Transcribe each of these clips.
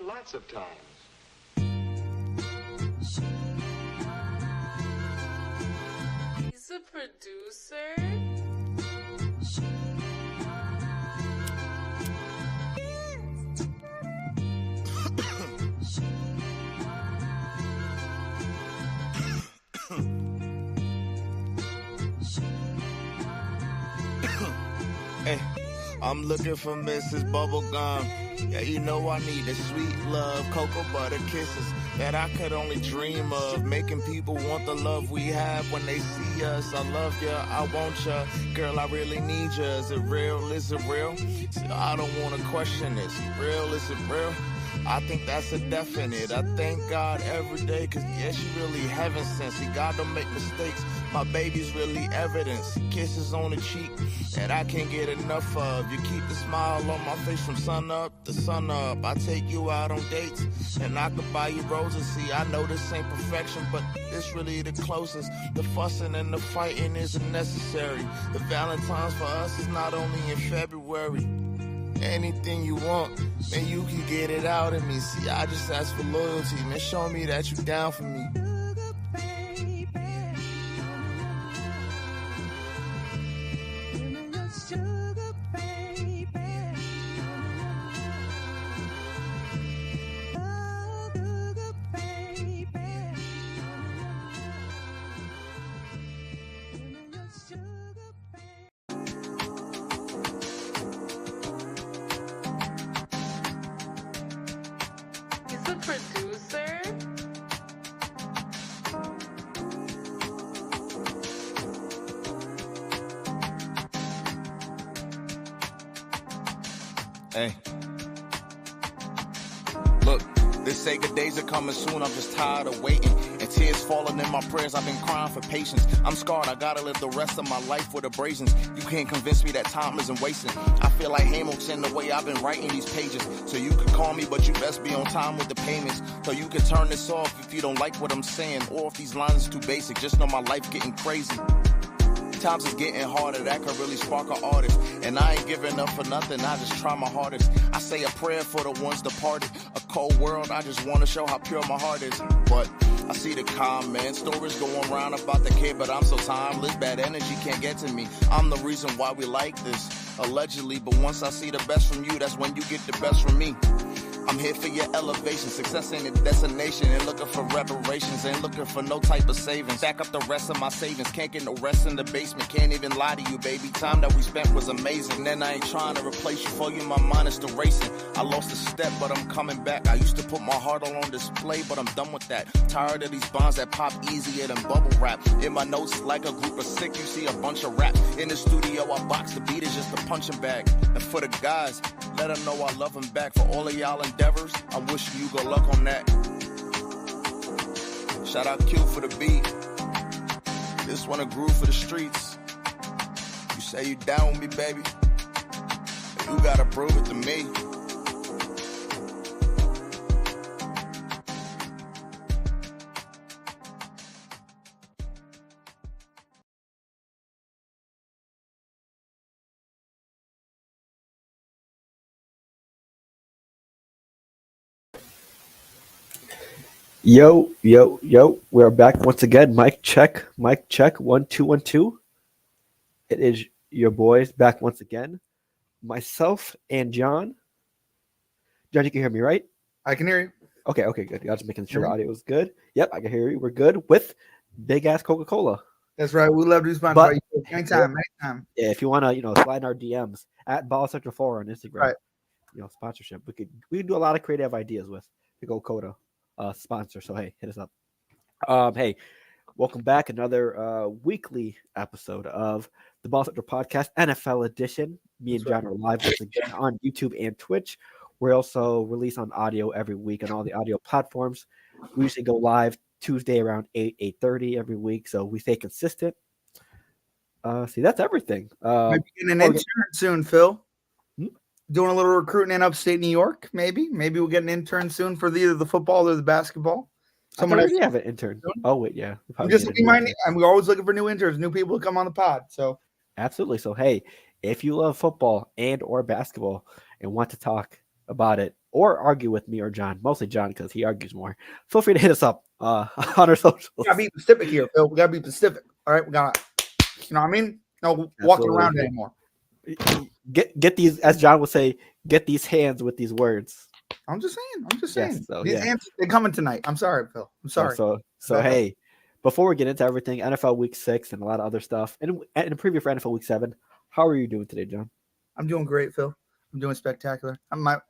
Lots of times. He's a producer. Hey, I'm looking for Mrs. Bubblegum. Yeah, you know I need the sweet love, cocoa butter kisses that I could only dream of. Making people want the love we have when they see us. I love ya, I want ya, girl, I really need ya. Is it real? Is it real? See, I don't wanna question this. Real? Is it real? I think that's a definite. I thank God every day, cause yeah, she really heaven sent. See, God don't make mistakes. My baby's really evidence. Kisses on the cheek that I can't get enough of. You keep the smile on my face from sun up to sun up. I take you out on dates and I could buy you roses. See, I know this ain't perfection, but this really the closest. The fussing and the fighting isn't necessary. The Valentine's for us is not only in February. Anything you want, man, you can get it out of me. See, I just ask for loyalty, man. Show me that you down for me. He's a producer. Hey. Look, they say good days are coming soon. I'm just tired of waiting. And tears falling in my prayers. I've been crying for patience. I'm scarred. I gotta live the rest of my life with abrasions. You can't convince me that time isn't wasting. I feel like Hamilton the way I've been writing these pages. So you can call me, but you best be on time with the payments. So you can turn this off if you don't like what I'm saying. Or if these lines are too basic. Just know my life getting crazy. Times is getting harder, that could really spark an artist. And I ain't giving up for nothing, I just try my hardest. I say a prayer for the ones departed. A cold world, I just want to show how pure my heart is. But I see the comments, stories going around about the kid, but I'm so timeless, bad energy can't get to me. I'm the reason why we like this, allegedly. But once I see the best from you, that's when you get the best from me. I'm here for your elevation, success ain't a destination. Ain't looking for reparations, ain't looking for no type of savings. Back up the rest of my savings, can't get no rest in the basement. Can't even lie to you, baby, time that we spent was amazing. Then I ain't trying to replace you for you, my mind is still racing. I lost a step, but I'm coming back. I used to put my heart all on display, but I'm done with that. Tired of these bonds that pop easier than bubble wrap. In my notes, like a group of sick, you see a bunch of rap. In the studio, I box the beat, is just a punching bag. And for the guys, let them know I love them back. For all of y'all endeavors, I'm wishing you good luck on that. Shout out Q for the beat. This one a groove for the streets. You say you down with me, baby. You gotta prove it to me. Yo, yo, yo. We're back once again. Mic check. 1 2 1 2. It is your boys back once again. Myself and John. John, you can hear me, right? I can hear you. Okay, good. I was just making sure the audio was good. Yep, I can hear you. We're good with Big Ass Coca-Cola. That's right. We love to be sponsored by you. Anytime. Yeah, if you want to, slide in our DMs at Ball Sector 4 on Instagram. Right. Sponsorship. We could do a lot of creative ideas with the Coca-Cola sponsor. So hey, hit us up. Hey, welcome back. Another weekly episode of the Ball Sector Podcast, NFL edition. Me and John are live once again on YouTube and Twitch. We're also released on audio every week on all the audio platforms. We usually go live Tuesday around 8:30 every week, so we stay consistent. See, that's everything. Maybe getting an intern soon, Phil. Doing a little recruiting in upstate New York, maybe. Maybe we'll get an intern soon for either the football or the basketball. Someone already have an intern. Oh wait, yeah. I'm always looking for new interns, new people to come on the pod. So absolutely. So hey, if you love football and or basketball and want to talk about it, or argue with me or John, mostly John because he argues more, feel free to hit us up on our socials. We gotta be specific here, Phil. We gotta be specific. All right, we gotta, you know what I mean? No walking around anymore. Get these, as John would say, get these hands with these words. I'm just saying. Yes, so, These hands, they're coming tonight. I'm sorry, Phil. I'm sorry. So hey, before we get into everything, NFL Week 6 and a lot of other stuff, and in a preview for NFL Week 7, how are you doing today, John? I'm doing great, Phil. I'm doing spectacular.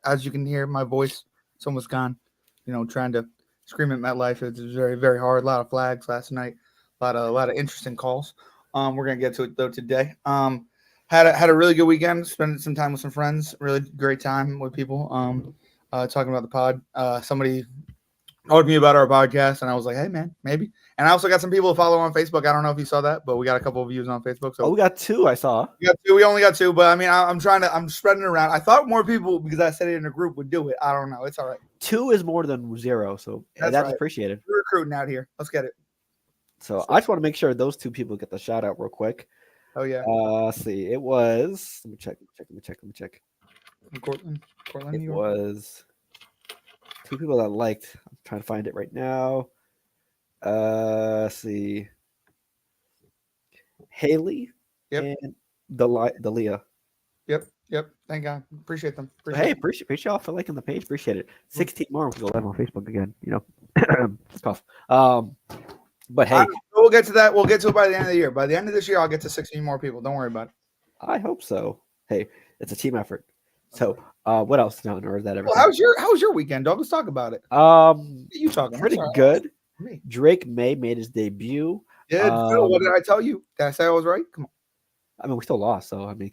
As you can hear, my voice is almost gone. You know, trying to scream at MetLife. It's very, very hard. A lot of flags last night. A lot of interesting calls. We're gonna get to it though today. Had a really good weekend. Spent some time with some friends. Really great time with people. Talking about the pod. Somebody told me about our podcast, and I was like, hey man, maybe. And I also got some people to follow on Facebook. I don't know if you saw that, but we got a couple of views on Facebook. So we got 2. I saw. We only got 2, but I mean, I'm spreading it around. I thought more people, because I said it in a group, would do it. I don't know. It's all right. 2 is more than 0, so that's right. Appreciated. We're recruiting out here. Let's get it. So I just want to make sure those 2 people get the shout out real quick. Oh yeah. Let's see. It was. Let me check. Cortland, New York. Was 2 people that liked. I'm trying to find it right now. Let's see. Haley. Yep. And Dalia. Yep. Thank God. Appreciate them. Appreciate y'all for liking the page. Appreciate it. 16 more. We go live on Facebook again. You know, tough. But hey, we'll get to that. We'll get to it by the end of the year. By the end of this year, I'll get to 16 more people. Don't worry about it. I hope so. Hey, it's a team effort. So, what else? No, or is that everything? Well, how was your weekend, dog? Let's talk about it. You talking? Pretty good. Drake May made his debut. Yeah, Phil, what did I tell you? Did I say I was right? Come on. I mean, we still lost, so I mean,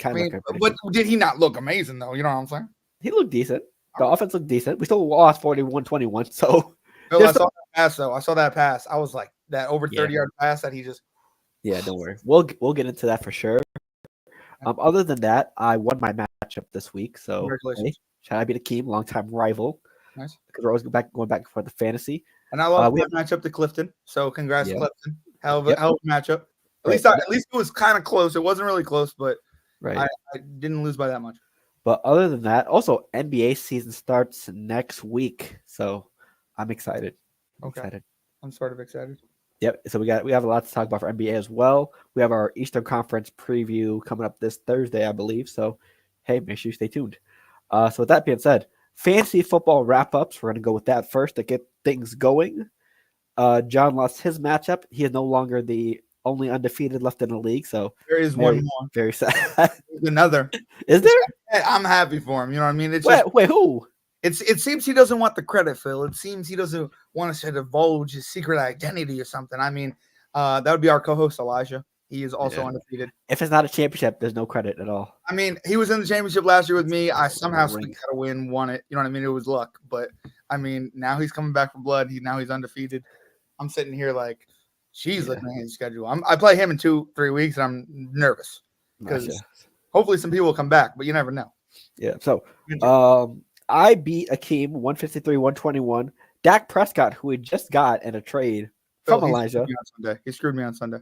but did he not look amazing though? You know what I'm saying? He looked decent. The offense looked decent. We still lost 41-21. So, Phil, I saw that pass though. I saw that pass. I was like that over 30-yard pass that he just. Yeah, don't worry. We'll get into that for sure. Other than that, I won my matchup this week. So, congratulations. Shout out to Keem, longtime rival. Nice. Because we're always going back for the fantasy. And I love that matchup to Clifton. So congrats to Clifton. Hell of a matchup. At least it was kind of close. It wasn't really close, but I didn't lose by that much. But other than that, also NBA season starts next week. So I'm excited. I'm sort of excited. Yep. So we have a lot to talk about for NBA as well. We have our Eastern Conference preview coming up this Thursday, I believe. So hey, make sure you stay tuned. So with that being said, fantasy football wrap-ups. We're going to go with that first to get things going. John lost his matchup. He is no longer the only undefeated left in the league. So there is one more. Very sad. There's another. Is there? I'm happy for him. You know what I mean? It's wait, who? It seems he doesn't want the credit, Phil. It seems he doesn't want to divulge his secret identity or something. I mean, that would be our co-host Elijah. He is also undefeated. If it's not a championship, there's no credit at all. I mean, he was in the championship last year with me. I somehow got a win, won it. You know what I mean? It was luck. But, I mean, now he's coming back for blood. Now he's undefeated. I'm sitting here like, she's looking at his schedule. I play him in 2-3 weeks, and I'm nervous. Because hopefully some people will come back, but you never know. Yeah, so I beat Akeem 153-121. Dak Prescott, who we just got in a trade from Elijah. He screwed me on Sunday.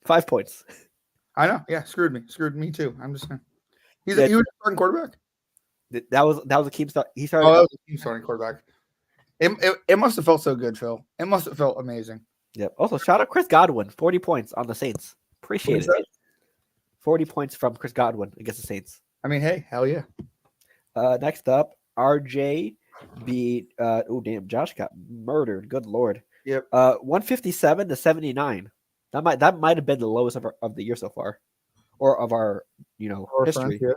5 points. I know. Yeah, screwed me. Screwed me too. I'm just saying. He was a starting quarterback. That was Akeem start. He started. Oh, that was Akeem starting quarterback. It must have felt so good, Phil. It must have felt amazing. Yep. Also, shout out Chris Godwin, 40 points on the Saints. Appreciate it. 40 points from Chris Godwin against the Saints. I mean, hey, hell yeah. Next up, RJ beat. Josh got murdered. Good lord. Yep. 157-79. That might have been the lowest of the year so far, or of our history. Friends,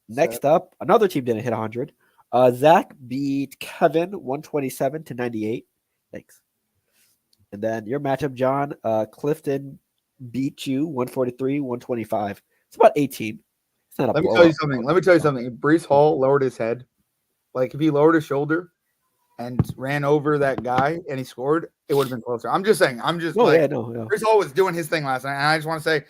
Next up, another team didn't hit 100. Zach beat Kevin 127-98. Thanks. And then your matchup, John, Clifton beat you 143-125. It's about 18. It's not a Let me tell you something. If Breece Hall lowered his head, like if he lowered his shoulder and ran over that guy and he scored, it would have been closer. I'm just saying. Breece Hall was doing his thing last night. And I just want to say,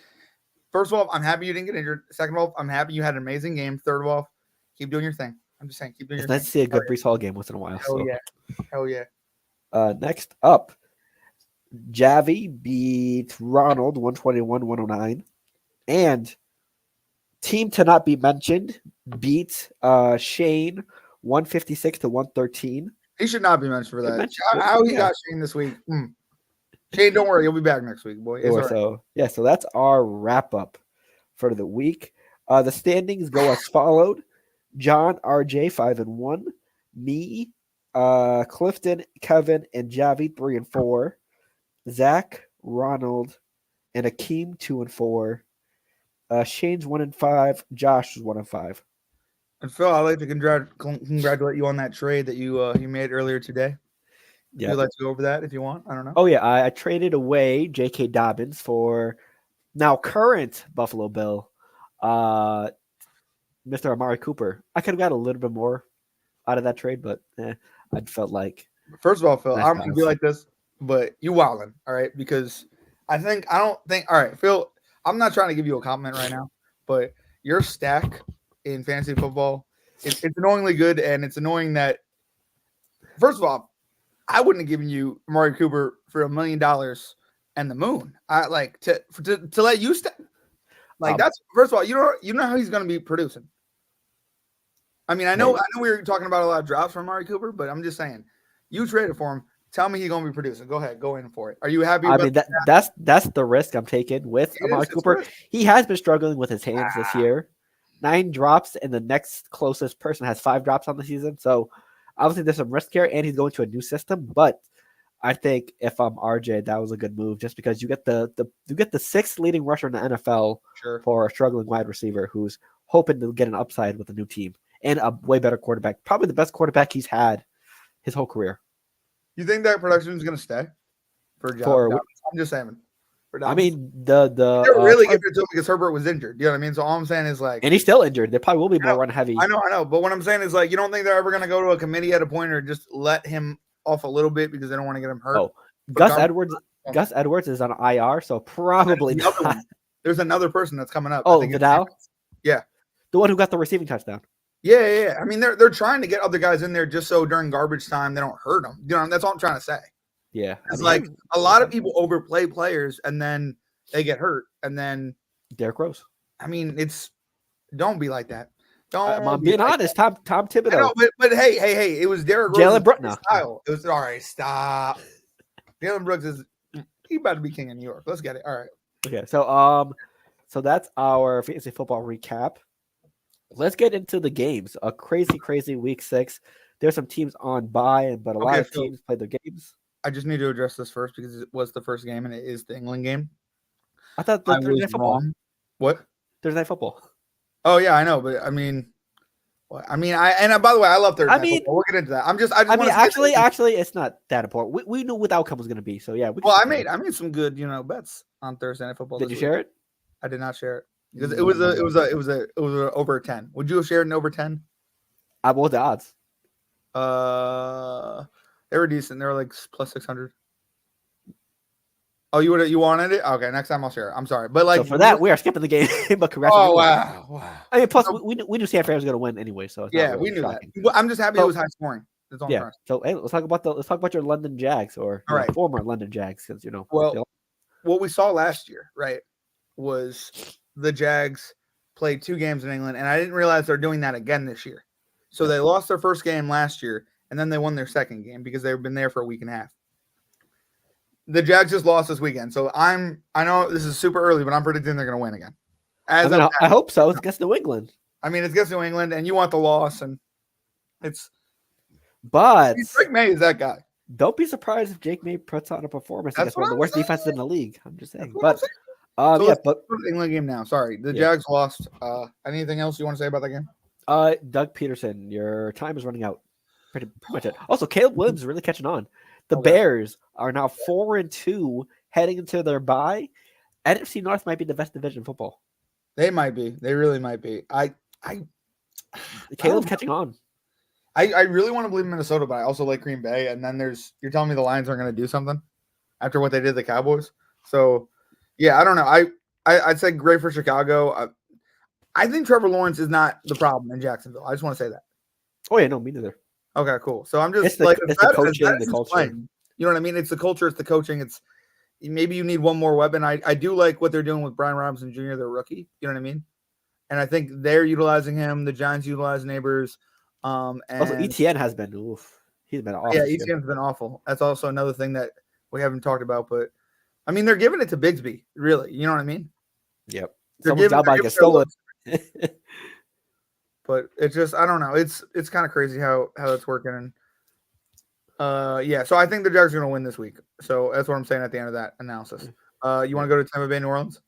first of all, I'm happy you didn't get injured. Second of all, I'm happy you had an amazing game. Third of all, keep doing your thing. I'm just saying, keep doing your thing. Let's see a good Breece Hall game once in a while. Hell yeah. Next up, Javi beat Ronald 121-109. And Team to not be mentioned beat Shane 156 to 113. He should not be mentioned for that. mentioned, How he yeah. got Shane this week? Shane, don't worry, he'll be back next week, boy. It's all right. So that's our wrap up for the week. The standings go as followed: John, RJ 5-1, me, Clifton, Kevin, and Javi 3-4, Zach, Ronald, and Akeem 2-4. Shane's 1-5. Josh is 1-5. And Phil, I'd like to congratulate you on that trade that you made earlier today. Yeah. You'd like to go over that if you want. I don't know. Oh yeah, I traded away J.K. Dobbins for now current Buffalo Bill, Mr. Amari Cooper. I could have got a little bit more out of that trade, but I felt like. First of all, Phil, Nice I'm gonna be like this, but you wildin', all right? Because I don't think. All right, Phil, I'm not trying to give you a compliment right now, but your stack in fantasy football, it's annoyingly good, and it's annoying that. First of all, I wouldn't have given you Amari Cooper for $1 million and the moon. I like to let you stack. Like that's first of all, you know how he's going to be producing. I mean, I know we were talking about a lot of drops from Amari Cooper, but I'm just saying, you traded for him. Tell me he's going to be producing. Go ahead, go in for it. Are you happy? I mean, that's the risk I'm taking with Amari Cooper. He has been struggling with his hands this year. 9 drops, and the next closest person has 5 drops on the season. So obviously there's some risk here, and he's going to a new system. But I think if I'm RJ, that was a good move, just because you get the 6th leading rusher in the NFL for a struggling wide receiver who's hoping to get an upside with a new team and a way better quarterback, probably the best quarterback he's had his whole career. You think that production is going to stay for a job? I'm just saying. I mean, they're really giving it to him because Herbert was injured. You know what I mean? So all I'm saying is like, and he's still injured. They probably will be more run heavy. I know. But what I'm saying is like, you don't think they're ever going to go to a committee at a point or just let him off a little bit because they don't want to get him hurt? Gus Edwards is on IR, so probably not. There's another person that's coming up. Oh, Vidal? Yeah. The one who got the receiving touchdown. Yeah. I mean, they're trying to get other guys in there just so during garbage time they don't hurt them. You know, that's all I'm trying to say. Yeah. It's like a lot of people overplay players and then they get hurt. And then Derrick Rose. I mean, don't be like that. I'm being honest. Tom Thibodeau. I know, but hey, it was Derrick Rose. Jalen Brooks style. It was all right. Stop. Jalen Brooks he about to be king in New York. Let's get it. All right. Okay, so that's our fantasy football recap. Let's get into the games. A crazy week 6. There's some teams on bye, but a lot of teams play their games. I just need to address this first because it was the first game and it is the England game. I thought Thursday night football. Wrong. What? Thursday night football. Oh yeah, I know, but I mean, by the way, I love Thursday night football. We'll get into that. Actually, it's not that important. We knew what the outcome was going to be, so yeah. I made some good, bets on Thursday night football. Did you share it? I did not share it because it was over 10. Would you have shared an over 10? What were the odds? They were decent. They were like plus 600. Oh, you wanted it? Okay, next time I'll share it. I'm sorry, but like so for that we are skipping the game. But correct. Oh wow. I mean, plus we knew San Fran was going to win anyway, so it's yeah, we knew shocking. That. I'm just happy it was high scoring. That's all. Yeah. So hey, let's talk about your London Jags or former London Jags, because Well, what we saw last year, right, was the Jags played 2 games in England, and I didn't realize they're doing that again this year. So they lost their first game last year, and then they won their second game because they've been there for a week and a half. The Jags just lost this weekend, so I know this is super early, but I'm predicting they're going to win again. I hope so. It's against New England. I mean, it's against New England, and you want the loss, and it's. But Drake May is that guy. Don't be surprised if Jake May puts on a performance against one of the worst defenses in the league. I'm just saying. But let's go to the England game now. Sorry, the Jags lost. Anything else you want to say about that game? Doug Peterson, your time is running out. Pretty much it. Also, Caleb Williams is really catching on. The Bears are now 4-2 heading into their bye. NFC North might be the best division in football. They might be. They really might be. Caleb's catching on. I really want to believe in Minnesota, but I also like Green Bay. And then you're telling me the Lions aren't going to do something after what they did to the Cowboys. So, yeah, I don't know. I'd say great for Chicago. I think Trevor Lawrence is not the problem in Jacksonville. I just want to say that. Oh, yeah, no, me neither. Okay, cool. So I'm just it's the coaching, the culture. Playing, you know what I mean? It's the culture, it's the coaching. It's maybe you need one more weapon. I do like what they're doing with Brian Robinson Jr., their rookie. You know what I mean? and I think they're utilizing him. The Giants utilize Neighbors. Also, And ETN has been he's been awful. yeah, this year. ETN's been awful. That's also another thing that we haven't talked about. But I mean, they're giving it to Bigsby, really. You know what I mean? Yep. They're Someone's job might giving get stolen. But it's just I don't know. It's kind of crazy how that's working. And yeah, so I think the Jags are going to win this week. So that's what I'm saying at the end of that analysis. You want to go to Tampa Bay, New Orleans?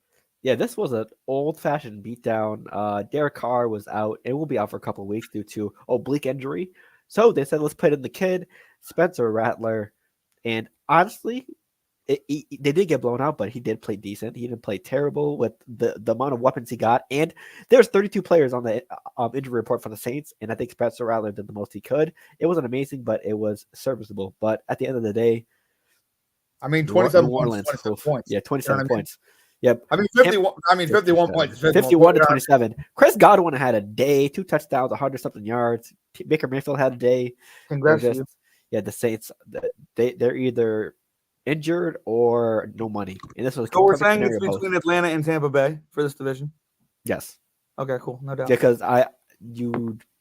Yeah, this was an old-fashioned beatdown. Derek Carr was out. It will be out for a couple of weeks due to oblique injury. So they said, let's put in the kid, Spencer Rattler. And honestly, they did get blown out, but he did play decent. He didn't play terrible with the amount of weapons he got. And there's 32 players on the injury report for the Saints, and I think Spencer Rattler did the most he could. It wasn't amazing, but it was serviceable. But at the end of the day, I mean, 27 Orleans, 27 points. Yeah, 27 You know what I mean? points. Yep. I mean, 51. I mean, 51 points. 51 to 27. Chris Godwin had a day, 2 touchdowns, 100-something yards. Baker Mayfield had a day. Congrats to you. Yeah, the Saints, they're either injured or no money. And this was So we're saying it's between Atlanta and Tampa Bay for this division? Yes. Okay, cool. No doubt. Because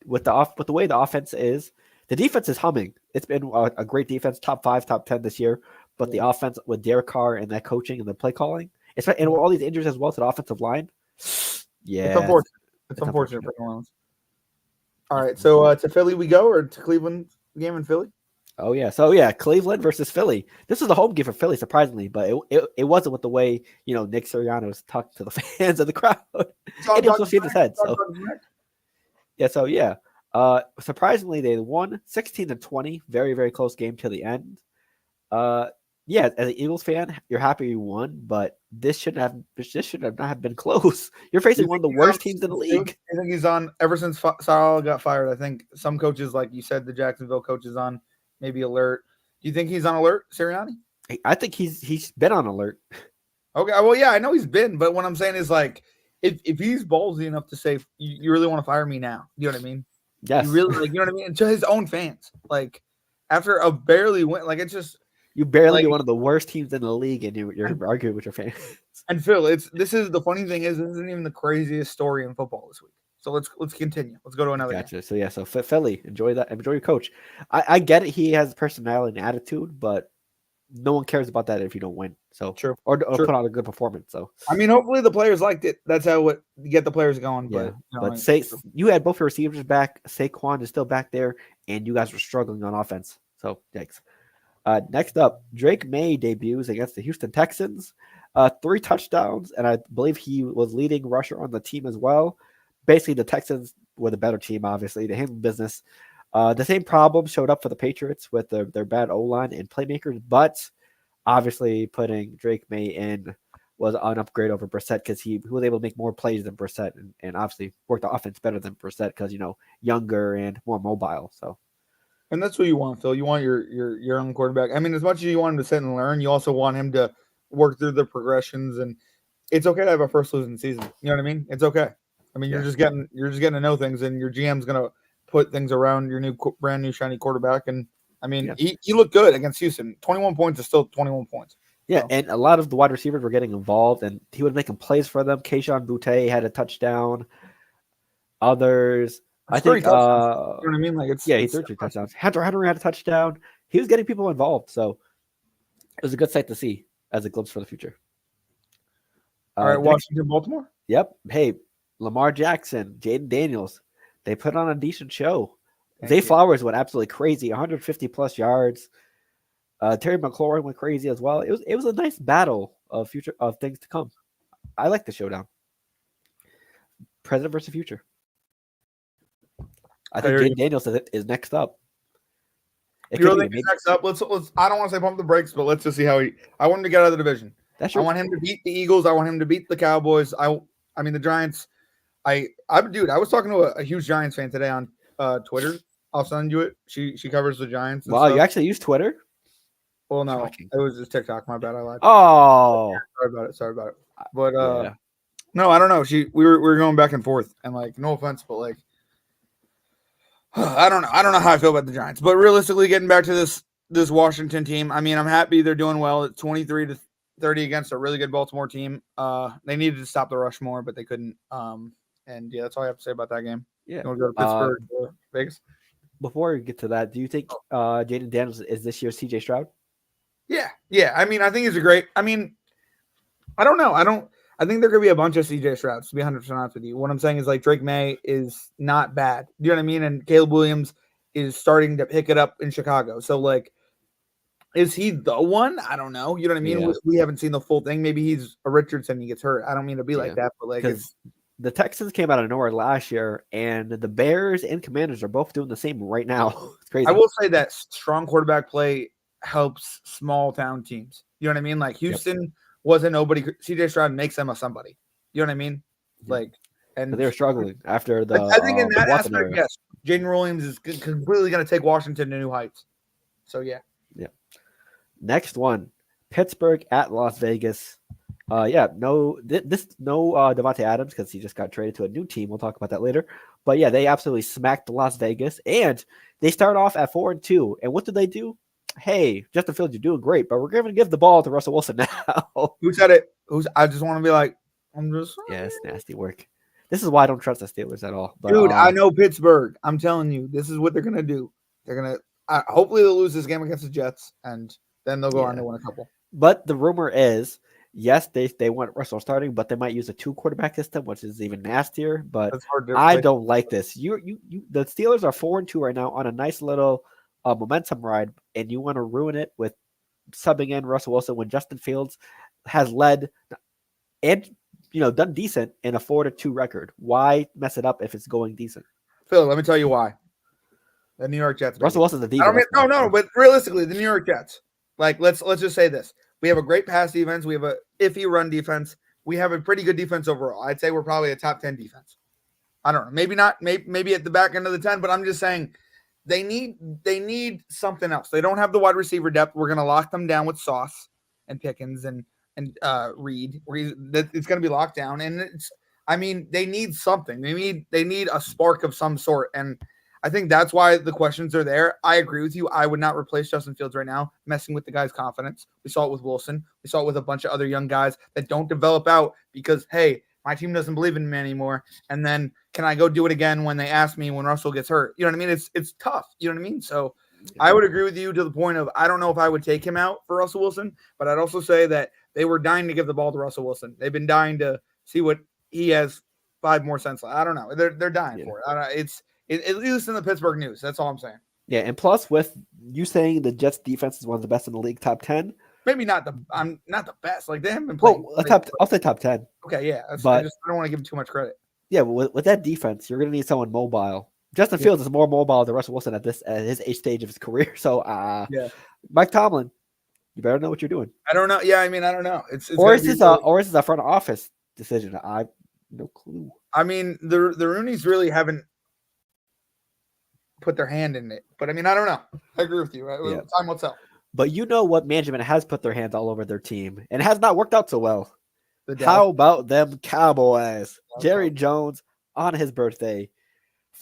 with the way the offense is, the defense is humming. It's been a great defense, top 5, top 10 this year. But the offense with Derek Carr and that coaching and the play calling, and all these injuries as well to the offensive line. Yeah. It's unfortunate. It's unfortunate for New Orleans. All right, so to Philly we go, or to Cleveland game in Philly? Oh, yeah. So, yeah, Cleveland versus Philly. This was a home game for Philly, surprisingly, but it wasn't with the way, Nick Sirianni was talked to the fans of the crowd. And he also shaved his head. Surprisingly, they won 16-20. Very, very close game to the end. Yeah, as an Eagles fan, you're happy you won, but this should not have been close. You're facing one of the worst teams in the league. I think he's on ever since Sarl got fired. I think some coaches, like you said, the Jacksonville coach is on maybe alert. Do you think he's on alert, Sirianni? I think he's been on alert. Okay, well, yeah, I know he's been, but what I'm saying is, like, if he's ballsy enough to say, you really want to fire me now, you know what I mean? Yes. You really, like, you know what I mean? And to his own fans, like, after a barely win, like, it's just. You barely get one of the worst teams in the league, and you're arguing with your fans. And Phil, this is the funny thing is, this isn't even the craziest story in football this week. So let's continue. Let's go to another game. So yeah, so Philly, enjoy that. Enjoy your coach. I get it. He has personality and attitude, but no one cares about that if you don't win. So true. Or put on a good performance. So I mean, hopefully the players liked it. That's how get the players going. Yeah, but you had both your receivers back. Saquon is still back there, and you guys were struggling on offense. So thanks. Next up, Drake May debuts against the Houston Texans. 3 touchdowns, and I believe he was leading rusher on the team as well. Basically, the Texans were the better team, obviously. They handled business. The same problem showed up for the Patriots with their bad O-line and playmakers, but obviously putting Drake May in was an upgrade over Brissett because he was able to make more plays than Brissett and obviously worked the offense better than Brissett because, younger and more mobile. So. And that's what you want, Phil. You want your young quarterback. I mean, as much as you want him to sit and learn, you also want him to work through the progressions. And it's okay to have a first losing season. You know what I mean? It's okay. I mean, you're just getting to know things, and your GM's gonna put things around your brand new shiny quarterback. And I mean, he looked good against Houston. 21 points is still 21 points. Yeah, so. And a lot of the wide receivers were getting involved, and he was making plays for them. Keyshawn Boutte had a touchdown. Others. I think, you know what I mean? Like he threw 2 touchdowns. Hunter had a touchdown. He was getting people involved, so it was a good sight to see as a glimpse for the future. All right, Washington, Baltimore. Yep. Hey, Lamar Jackson, Jaden Daniels, they put on a decent show. Zay Flowers went absolutely crazy, 150 plus yards. Terry McLaurin went crazy as well. It was a nice battle of things to come. I like the showdown. Present versus future. I think Jaden Daniels is next up. You really think he's next up? Let's. I don't want to say pump the brakes, but let's just see how I want him to get out of the division. I want him to beat the Eagles. I want him to beat the Cowboys. I mean the Giants. I was talking to a huge Giants fan today on Twitter. I'll send you it. She covers the Giants. Wow, you actually use Twitter? Well, no, it was just TikTok. My bad. I lied. Oh, sorry about it. But no, I don't know. We were going back and forth, and like, no offense, but like. I don't know how I feel about the Giants, but realistically, getting back to this Washington team, I mean, I'm happy they're doing well. It's 23-30 against a really good Baltimore team. They needed to stop the rush more, but they couldn't. And yeah, that's all I have to say about that game. Yeah. You want to go to Pittsburgh or Vegas? Before we get to that, do you think Jaden Daniels is this year's CJ Stroud? Yeah. I mean, I think he's a great. I mean, I don't know. I think there could be a bunch of CJ Strouds, to be 100% honest with you. What I'm saying is, like, Drake May is not bad. You know what I mean? And Caleb Williams is starting to pick it up in Chicago. So, like, is he the one? I don't know. You know what I mean? Yeah. We haven't seen the full thing. Maybe he's a Richardson. He gets hurt. I don't mean to be like that, but like, because the Texans came out of nowhere last year, and the Bears and Commanders are both doing the same right now. It's crazy. I will say that strong quarterback play helps small town teams. You know what I mean? Like Houston wasn't nobody. CJ Stroud makes them a somebody. You know what I mean? Like, and they were struggling after the. I think in that Watson aspect, era. yes, Jaden Williams is completely going to take Washington to new heights. So yeah. Next one, Pittsburgh at Las Vegas. No Devontae Adams because he just got traded to a new team. We'll talk about that later. But yeah, they absolutely smacked Las Vegas, and they start off at 4-2. And what did they do? Hey, Justin Fields, you're doing great, but we're going to give the ball to Russell Wilson now. Who said it? I just want to be like, I'm just. Yeah, it's nasty work. This is why I don't trust the Steelers at all. But, Dude, I know Pittsburgh. I'm telling you, this is what they're going to do. They're going to hopefully they'll lose this game against the Jets, and then they'll go on to win a couple. But the rumor is, yes, they want Russell starting, but they might use a 2-quarterback system, which is even nastier. But I don't like this. The Steelers are 4-2 right now on a nice little momentum ride, and you want to ruin it with subbing in Russell Wilson when Justin Fields has led and done decent in a 4-2 record. Why mess it up if it's going decent? Phil, let me tell you why. The New York Jets. Russell Wilson's the defense. No, but realistically, the New York Jets. Like, let's just say this. We have a great pass defense. We have a iffy run defense. We have a pretty good defense overall. I'd say we're probably a top 10 defense. I don't know. Maybe not. Maybe at the back end of the 10, but I'm just saying they need something else. They don't have the wide receiver depth. We're going to lock them down with Sauce and Pickens and Reed. It's going to be locked down. And they need something. They need a spark of some sort. And I think that's why the questions are there. I agree with you. I would not replace Justin Fields right now, messing with the guy's confidence. We saw it with Wilson. We saw it with a bunch of other young guys that don't develop out because, hey, my team doesn't believe in me anymore. And then can I go do it again when they ask me when Russell gets hurt? You know what I mean? It's tough. You know what I mean? So I would agree with you to the point of I don't know if I would take him out for Russell Wilson, but I'd also say that they were dying to give the ball to Russell Wilson. They've been dying to see what he has 5 more cents left. I don't know. They're dying for it. I don't know. At least in the Pittsburgh news. That's all I'm saying. Yeah, and plus with you saying the Jets defense is one of the best in the league, top 10. Maybe not I'm not the best. Like they haven't been playing. Well, I'll say top 10. Okay, yeah. But I don't want to give him too much credit. Yeah, with that defense, you're going to need someone mobile. Justin Fields is more mobile than Russell Wilson at his age stage of his career. So, Mike Tomlin, you better know what you're doing. I don't know. Yeah, I don't know. It's or is this a front office decision? I have no clue. I mean, the Rooneys really haven't put their hand in it. But I don't know. I agree with you. Right? Yeah. Time will tell. But you know what management has put their hands all over their team and it has not worked out so well. How about them Cowboys? Jerry Jones on his birthday.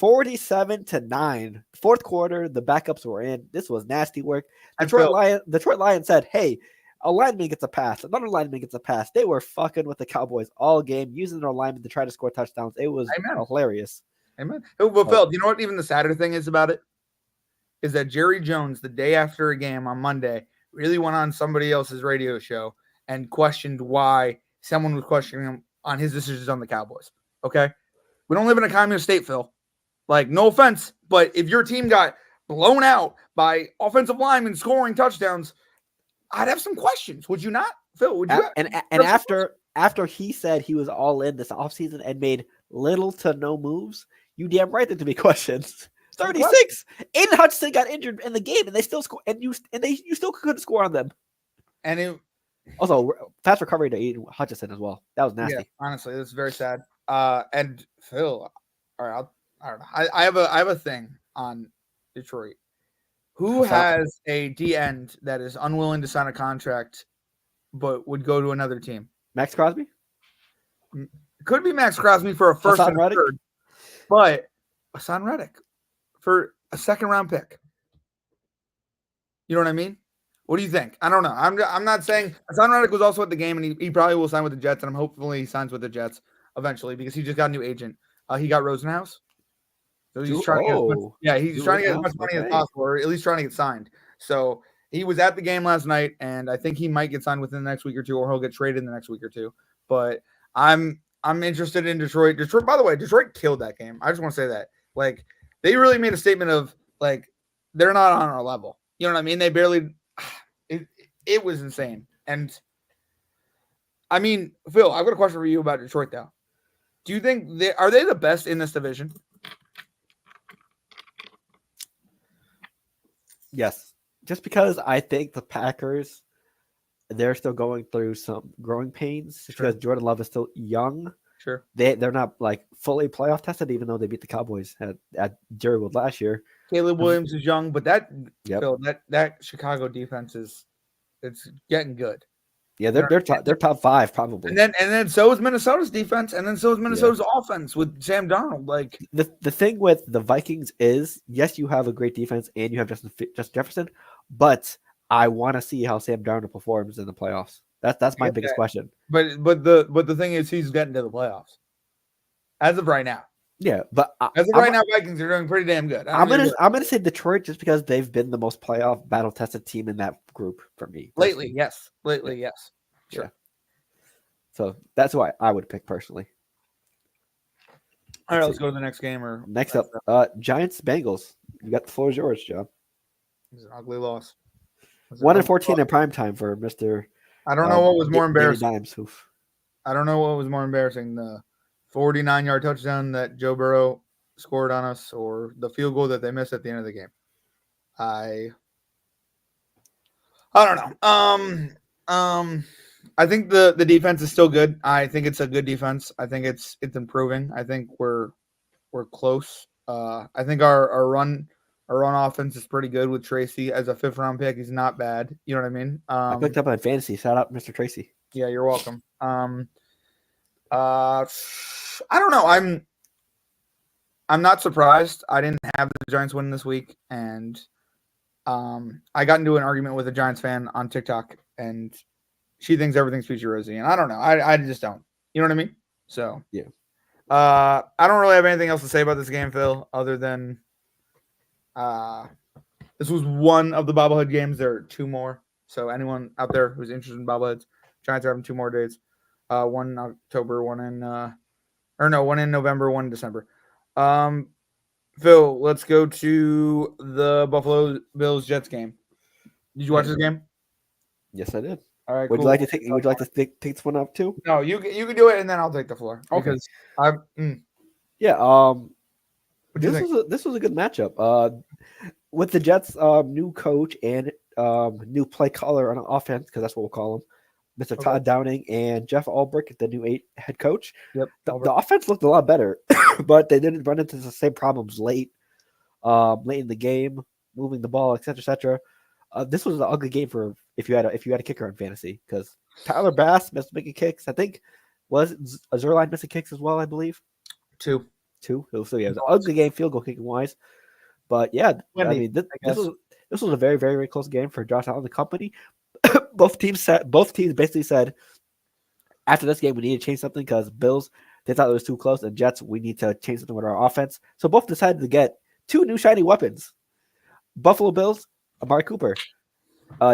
47-9. Fourth quarter, the backups were in. This was nasty work. Detroit Lions said, hey, a lineman gets a pass. Another lineman gets a pass. They were fucking with the Cowboys all game, using their linemen to try to score touchdowns. It was hilarious. Amen. But Phil, do you know what even the sadder thing is about it? Is that Jerry Jones, the day after a game on Monday, really went on somebody else's radio show and questioned why someone was questioning him on his decisions on the Cowboys. Okay? We don't live in a communist state, Phil. Like, no offense, but if your team got blown out by offensive linemen scoring touchdowns, I'd have some questions. Would you not, Phil? Would you? After he said he was all in this offseason and made little to no moves, you damn right there to be questions. 36. Aiden Hutchinson got injured in the game, and they still score, and you still couldn't score on them. And also fast recovery to Aiden Hutchinson as well. That was nasty. Yeah, honestly, this is very sad. And Phil, all right, I don't know. I have a thing on Detroit. Who has a D end that is unwilling to sign a contract, but would go to another team? Max Crosby? It could be Max Crosby for a first and a third, but Hassan Reddick for a second round pick. You know what I mean? What do you think? I don't know. I'm not saying Hassan Reddick was also at the game, and he probably will sign with the Jets, and I'm hopefully he signs with the Jets eventually because he just got a new agent. He got Rosenhaus. So he's trying to get he's trying to get as much money as possible, or at least trying to get signed. So he was at the game last night, and I think he might get signed within the next week or two, or he'll get traded in the next week or two. But I'm interested in Detroit. Detroit, by the way, Detroit killed that game. I just want to say that. Like, they really made a statement of, like, they're not on our level. You know what I mean? They barely – it was insane. And, I mean, Phil, I've got a question for you about Detroit, though. Do you think are they the best in this division? Yes. Just because I think the Packers, they're still going through some growing pains because Jordan Love is still young. Sure. They're not like fully playoff tested, even though they beat the Cowboys at Jerry World last year. Caleb Williams is young, but Phil, that Chicago defense it's getting good. Yeah, they're top 5 probably. And then so is Minnesota's defense, and then so is Minnesota's offense with Sam Darnold. Like, the thing with the Vikings is, yes, you have a great defense and you have Justin Jefferson, but I want to see how Sam Darnold performs in the playoffs. That's my biggest question. But the thing is, he's getting to the playoffs as of right now. Yeah, but as of right now, Vikings are doing pretty damn good. I'm gonna say Detroit just because they've been the most playoff battle tested team in that group for me lately. Yes, yes, sure. Yeah. So that's why I would pick personally. All right, let's go to the next game. Or next up, Giants Bengals. You got the floor is yours, John. It's an ugly loss. 1-14 in prime time for Mr. I don't know what was more embarrassing. I don't know what was more embarrassing: the 49-yard touchdown that Joe Burrow scored on us, or the field goal that they missed at the end of the game. I don't know. I think the defense is still good. I think it's a good defense. I think it's improving. I think we're close. I think our run offense is pretty good with Tracy as a 5th-round pick. He's not bad. You know what I mean? I picked up on fantasy. Shout out, Mr. Tracy. Yeah, you're welcome. I don't know. I'm not surprised. I didn't have the Giants win this week, and I got into an argument with a Giants fan on TikTok, and she thinks everything's peachy rosy, and I don't know. I just don't. You know what I mean? So yeah. I don't really have anything else to say about this game, Phil, other than this was one of the bobblehead games. There are 2 more. So anyone out there who's interested in bobbleheads, Giants are having 2 more dates. One in October, one in November, one in December. Phil, let's go to the Buffalo Bills Jets game. Did you watch this game? Yes, I did. All right. Would you like to take this one up too? No, you can do it, and then I'll take the floor. Okay. Because this was a good matchup. With the Jets' new coach and new play caller on offense, because that's what we'll call him. Mr. Todd Downing and Jeff Ulbrich, the new head coach. Yep. The offense looked a lot better, but they didn't run into the same problems late in the game, moving the ball, etc., etc. This was an ugly game for if you had a kicker in fantasy, because Tyler Bass missed making kicks. I think was Zerline missing kicks as well. I believe 2. So yeah, it was an ugly game field goal kicking wise. But yeah, I mean this was a very, very, very close game for Josh Allen and the company. Both teams basically said after this game we need to change something because Bills, they thought it was too close, and Jets, we need to change something with our offense. So both decided to get 2 new shiny weapons. Buffalo Bills, Amari Cooper.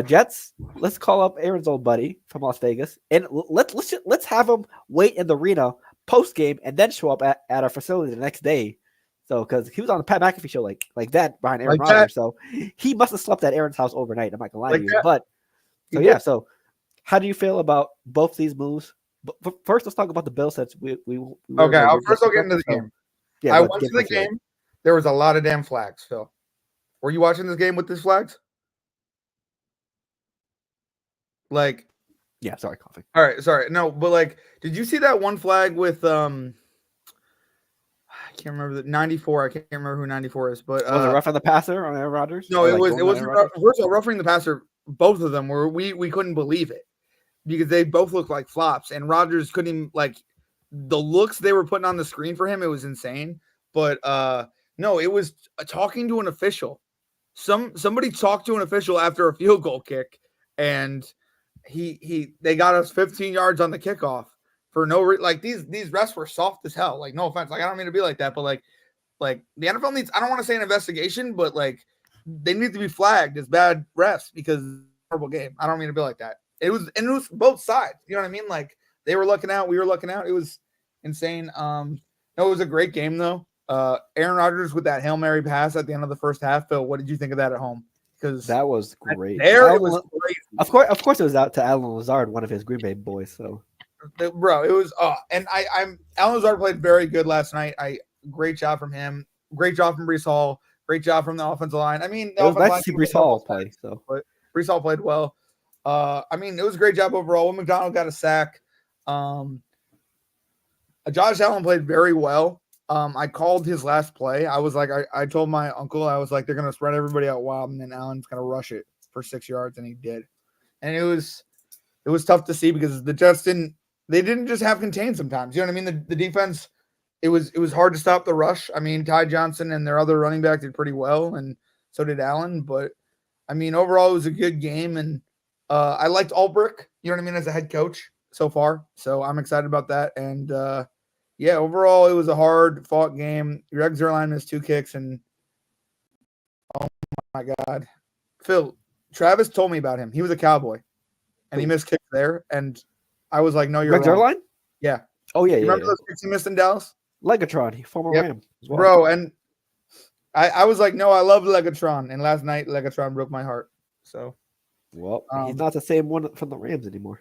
Jets, let's call up Aaron's old buddy from Las Vegas, and let's have him wait in the arena post game and then show up at our facility the next day. So, because he was on the Pat McAfee show like that behind Aaron Rodgers, so he must have slept at Aaron's house overnight. I'm not gonna lie to you, but so yeah. So, how do you feel about both these moves? But first, let's talk about the Bills. Since we okay. I'll get into the game. Yeah, I went to the game. There was a lot of damn flags, Phil. Were you watching this game with these flags? Like, yeah, sorry, coughing. All right, sorry. No, but like, did you see that one flag with I can't remember the 94. I can't remember who 94 is, but was it rough on the passer on Aaron Rodgers? No, it wasn't. First of all, roughing the passer. Both of them were. We couldn't believe it because they both looked like flops, and Rodgers couldn't even, like, the looks they were putting on the screen for him. It was insane. But no, it was talking to an official. Somebody talked to an official after a field goal kick, and they got us 15 yards on the kickoff, for no reason. Like these refs were soft as hell. Like no offense, like I don't mean to be like that, but like the NFL needs. I don't want to say an investigation, but like they need to be flagged as bad refs because it's a horrible game. I don't mean to be like that. It was both sides. You know what I mean? Like they were looking out, we were looking out. It was insane. No, it was a great game though. Aaron Rodgers with that Hail Mary pass at the end of the first half. Phil, what did you think of that at home? Because that was great. It was great. Of course, it was out to Alan Lazard, one of his Green Bay boys. So, bro, it was. And I'm Alan Lazard played very good last night. Great job from him. Great job from Breece Hall. Great job from the offensive line. I mean, it was nice to see Breece Hall play. So, but Breece Hall played well. I mean, it was a great job overall. Will McDonald got a sack. Josh Allen played very well. I called his last play. I was like, I told my uncle, I was like, they're gonna spread everybody out wild, and then Allen's gonna rush it for 6 yards, and he did. And it was tough to see because the Jets didn't just have contained sometimes. You know what I mean? The defense, it was hard to stop the rush. I mean, Ty Johnson and their other running back did pretty well, and so did Allen. But I mean, overall, it was a good game, and I liked Ulbrich, you know what I mean, as a head coach so far. So I'm excited about that. And yeah, overall, it was a hard-fought game. Greg Zuerlein missed 2 kicks, and oh my God. Phil, Travis told me about him. He was a Cowboy, and he missed kicks there. And I was like, no, you're Greg Zuerlein? Yeah. Oh, yeah, you remember those kicks he missed in Dallas? Legatron, former Ram. Well. Bro, and I was like, no, I love Legatron. And last night, Legatron broke my heart. So, well, he's not the same one from the Rams anymore.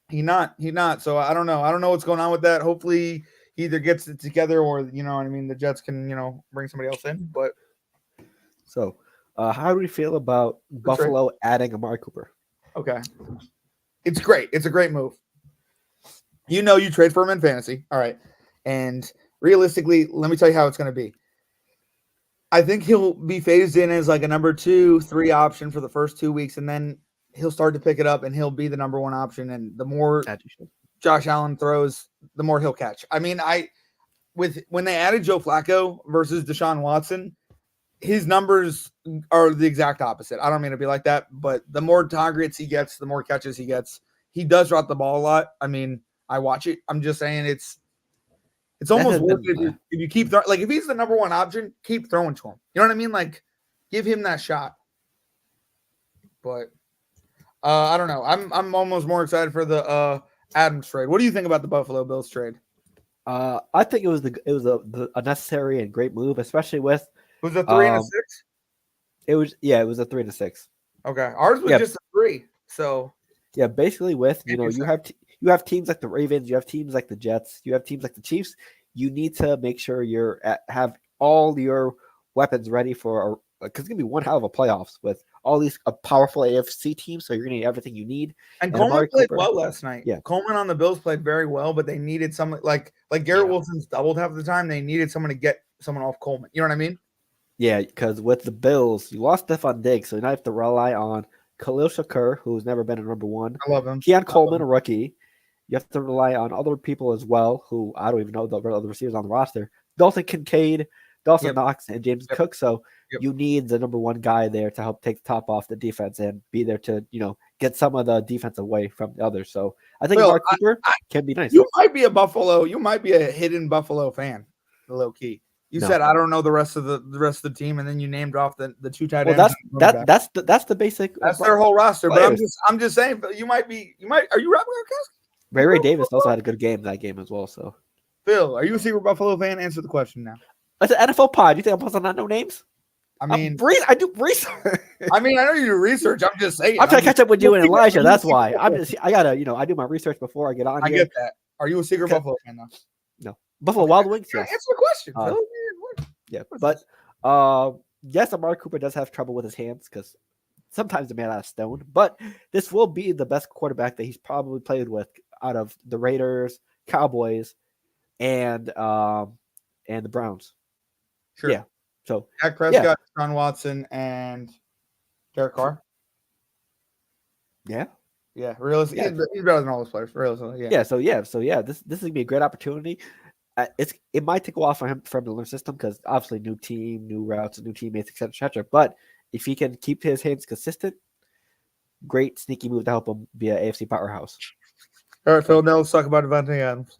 He not. So I don't know. I don't know what's going on with that. Hopefully he either gets it together or, you know what I mean, the Jets can, bring somebody else in. But so how do we feel about Buffalo adding Amari Cooper? Okay. It's great. It's a great move. You trade for him in fantasy. All right. And realistically, let me tell you how it's going to be. I think he'll be phased in as like a number 2, 3 option for the first 2 weeks, and then he'll start to pick it up and he'll be the number 1 option. And the more Josh Allen throws, the more he'll catch. I mean, when they added Joe Flacco versus Deshaun Watson, his numbers are the exact opposite. I don't mean to be like that, but the more targets he gets, the more catches he gets. He does drop the ball a lot. I mean, I watch it. I'm just saying it's almost worth it if you keep like if he's the number 1 option, keep throwing to him. You know what I mean? Like, give him that shot. But I don't know. I'm almost more excited for the Adams trade. What do you think about the Buffalo Bills trade? I think it was a necessary and great move, especially with. Was it 3 and a 6? It was a 3 and a 6. Okay, ours was just a 3. So yeah, basically with you have teams like the Ravens, you have teams like the Jets, you have teams like the Chiefs. You need to make sure have all your weapons ready for because it's gonna be one hell of a playoffs with all these powerful AFC teams. So you're gonna need everything you need. And Coleman played well last night. Yeah, Coleman on the Bills played very well, but they needed someone like Garrett Wilson's doubled half the time. They needed someone to get someone off Coleman. You know what I mean? Yeah, because with the Bills, you lost Stephon Diggs, so you now have to rely on Khalil Shakur, who's never been a number 1. I love him. Keon Coleman, a rookie. You have to rely on other people as well, who I don't even know the other receivers on the roster. Dalton Kincaid, Dawson Knox, and James Cook. So you need the number 1 guy there to help take the top off the defense and be there to, get some of the defense away from the others. So I think Amari Cooper can be nice. You might be a hidden Buffalo fan, low key. You said I don't know the rest of the team, and then you named off the 2 tight ends. That's the basic. That's their whole roster. Players. But I'm just saying. You might. Are you rapping, Gronkowski? Ray Davis also had a good game that game as well. So, Phil, are you a secret Buffalo fan? Answer the question now. It's an NFL pod. You think I'm supposed to not know names? I mean, I do research. I mean, I know you do research. I'm just saying. I'm trying to catch up with you and Elijah. That's why I gotta, I do my research before I get on. I get that. Are you a secret Buffalo fan though? No, Buffalo Wild Wings. Yes. Answer the question, Phil. Yeah, but yes, Amari Cooper does have trouble with his hands because sometimes the man out of stone. But this will be the best quarterback that he's probably played with out of the Raiders, Cowboys, and the Browns. Sure. Yeah. So Dak Prescott, Deshaun Watson, and Derek Carr. Yeah. Yeah. Realistically, he's better than all those players. Realistically, yeah. So this is gonna be a great opportunity. It might take a while for him to learn system because obviously new team, new routes, new teammates, etc. But if he can keep his hands consistent, great sneaky move to help him be an AFC powerhouse. All right, Phil. Now let's talk about Devontae Adams.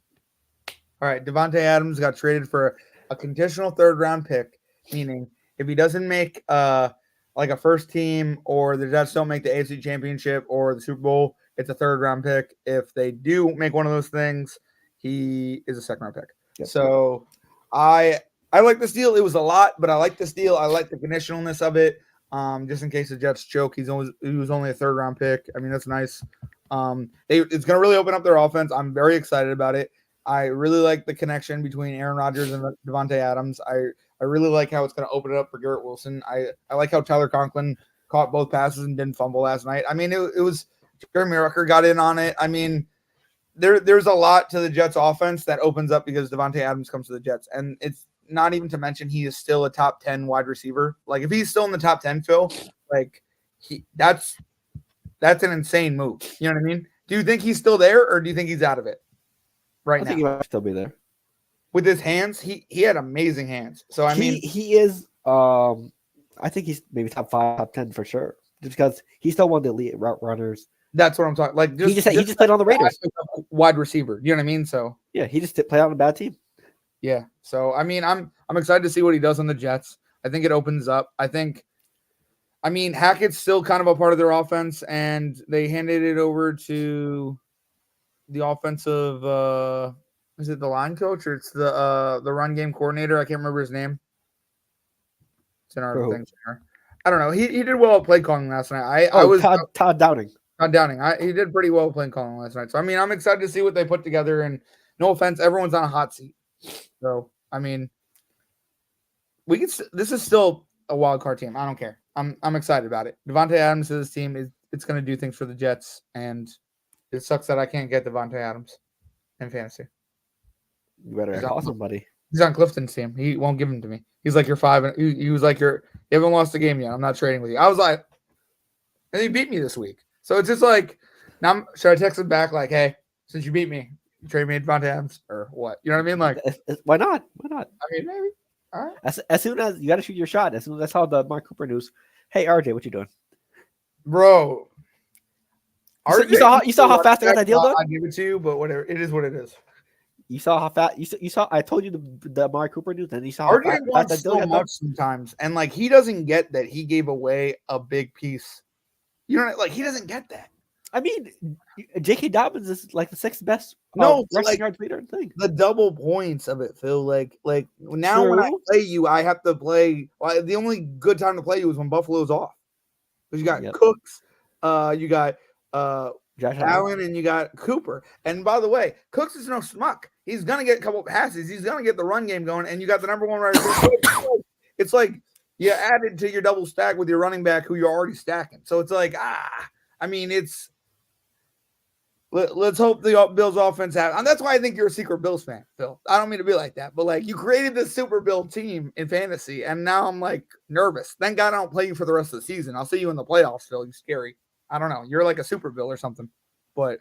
All right, Devontae Adams got traded for a conditional third-round pick, meaning if he doesn't make like a first team, or the Jets don't make the AFC Championship or the Super Bowl, it's a third-round pick. If they do make one of those things, he is a second-round pick. Yep. So I like this deal. It was a lot, but I like this deal. I like the conditionalness of it. Just in case the Jets choke, he was only a third-round pick. I mean, that's nice. It's going to really open up their offense. I'm very excited about it. I really like the connection between Aaron Rodgers and Devontae Adams. I really like how it's going to open it up for Garrett Wilson. I like how Tyler Conklin caught both passes and didn't fumble last night. I mean, it was Jeremy Rucker got in on it. I mean, there's a lot to the Jets offense that opens up because Devontae Adams comes to the Jets. And it's not even to mention he is still a top 10 wide receiver. Like, if he's still in the top 10, Phil, like that's an insane move. You know what I mean? Do you think he's still there, or do you think he's out of it right I now? think he might still be there. With his hands, he had amazing hands. So I mean, he is. I think he's maybe top 5, top 10 for sure. Just because he's still one of the elite route runners. that's what I'm talking. Like, He just played on the Raiders. Wide receiver. You know what I mean? So Yeah, he just played on a bad team. yeah. So I mean, I'm excited to see what he does on the Jets. I think it opens up. I mean, Hackett's still kind of a part of their offense, and they handed it over to the offensive. Is it the line coach, or it's the run game coordinator? I can't remember his name. It's in our thing. I don't know. He did well at play calling last night. I was Todd Downing. Todd Downing. He did pretty well playing calling last night. So I mean, I'm excited to see what they put together. And no offense, everyone's on a hot seat. So I mean, this is still a wild card team. I don't care. I'm excited about it. Devontae Adams to this team it's going to do things for the Jets, and it sucks that I can't get Devontae Adams in fantasy. You better call somebody. He's on Clifton's team. He won't give him to me. He's like, you're 5. And he was like, you haven't lost a game yet. I'm not trading with you. I was like, and he beat me this week. So it's just like, now should I text him back like, hey, since you beat me, you trade me Devontae Adams or what? You know what I mean? Like, why not? Why not? I mean, maybe. All right. As soon as you got to shoot your shot. As soon as I saw the Mark Cooper news, hey RJ, what you doing, bro? You saw how fast I got that deal done. I give it to you, but whatever. It is what it is. You saw how fast you saw. I told you the Mark Cooper news, and you saw how RJ fast wants that deal so got much done. sometimes, and like he doesn't get that he gave away a big piece. You know, like he doesn't get that. I mean, J.K. Dobbins is like the 6th best rushing yards leader thing. The double points of it, Phil. Like now when I play you, I have to play. Well, the only good time to play you is when Buffalo's off. Because you got Cooks, you got Allen, and you got Cooper. And by the way, Cooks is no smuck. He's gonna get a couple passes. He's gonna get the run game going, and you got the number 1 right. It's like you added to your double stack with your running back who you're already stacking. So it's like I mean it's. Let's hope the Bills offense and that's why I think you're a secret Bills fan, Phil. I don't mean to be like that, but like you created this super Bill team in fantasy, and now I'm like nervous. Thank God I don't play you for the rest of the season. I'll see you in the playoffs, Phil. You're scary. I don't know. You're like a super Bill or something, but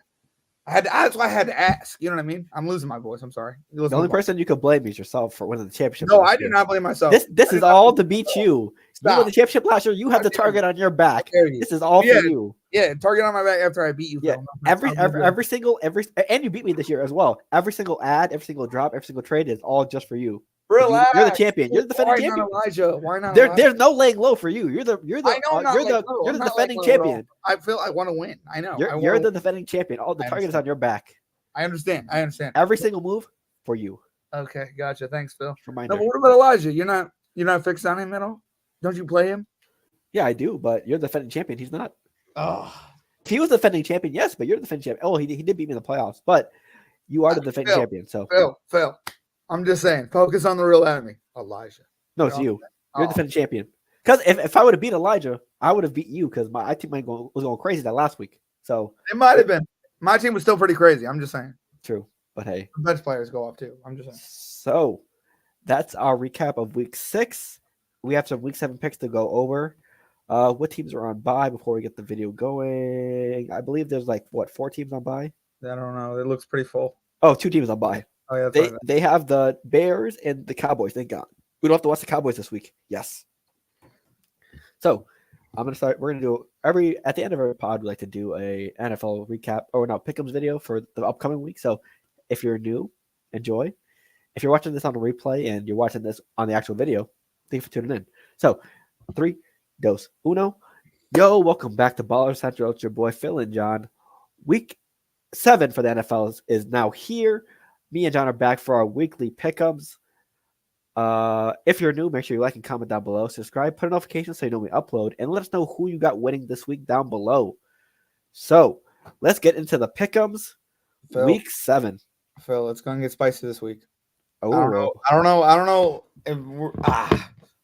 that's why I had to ask. You know what I mean? I'm losing my voice. I'm sorry. The only person you could blame is yourself for winning the championship. No, I do not blame myself. This is all to beat you. You won the championship last year. You have the target on your back. This is all for you. Yeah, target on my back after I beat you. Yeah, every single and you beat me this year as well. Every single ad, every single drop, every single trade is all just for you. Relax. You're the champion. You're the defending champion. Elijah? Why not? There's no laying low for you. You're the defending champion. I feel I want to win. I know. You're the defending champion. All the target is on your back. I understand. Every single move for you. Okay, gotcha. Thanks, Phil. Reminder. No, but what about Elijah? You're not fixed on him at all? Don't you play him? Yeah, I do, but you're the defending champion. He's not. Oh. He was the defending champion, yes, but you're the defending champion. Oh, he did beat me in the playoffs, but you are the defending champion. So Phil, I'm just saying, focus on the real enemy, Elijah. No, it's you. You're the defending champion. Because if I would have beat Elijah, I would have beat you because my team was going crazy that last week. So it might have been. My team was still pretty crazy. I'm just saying. True, but hey, the bench players go off too. I'm just saying. So that's our recap of week 6. We have some week 7 picks to go over. What teams are on bye before we get the video going? I believe there's 4 teams on bye? I don't know. It looks pretty full. Oh, 2 teams on bye. Oh, yeah, they have the Bears and the Cowboys. Thank God. We don't have to watch the Cowboys this week. Yes. So I'm gonna start. We're gonna do at the end of every pod. We like to do a NFL recap or no pick'ems video for the upcoming week. So if you're new, enjoy. If you're watching this on a replay and you're watching this on the actual video, thank you for tuning in. So 3, 2, 1. Yo, welcome back to Baller Central. It's your boy Phil and John. Week 7 for the NFL is now here. Me and John are back for our weekly pick'ems. If you're new, make sure you like and comment down below. Subscribe, put a notification so you know we upload, and let us know who you got winning this week down below. So let's get into the pick'ems. Phil. Week 7. Phil, it's gonna get spicy this week. Oh, I don't know if we're,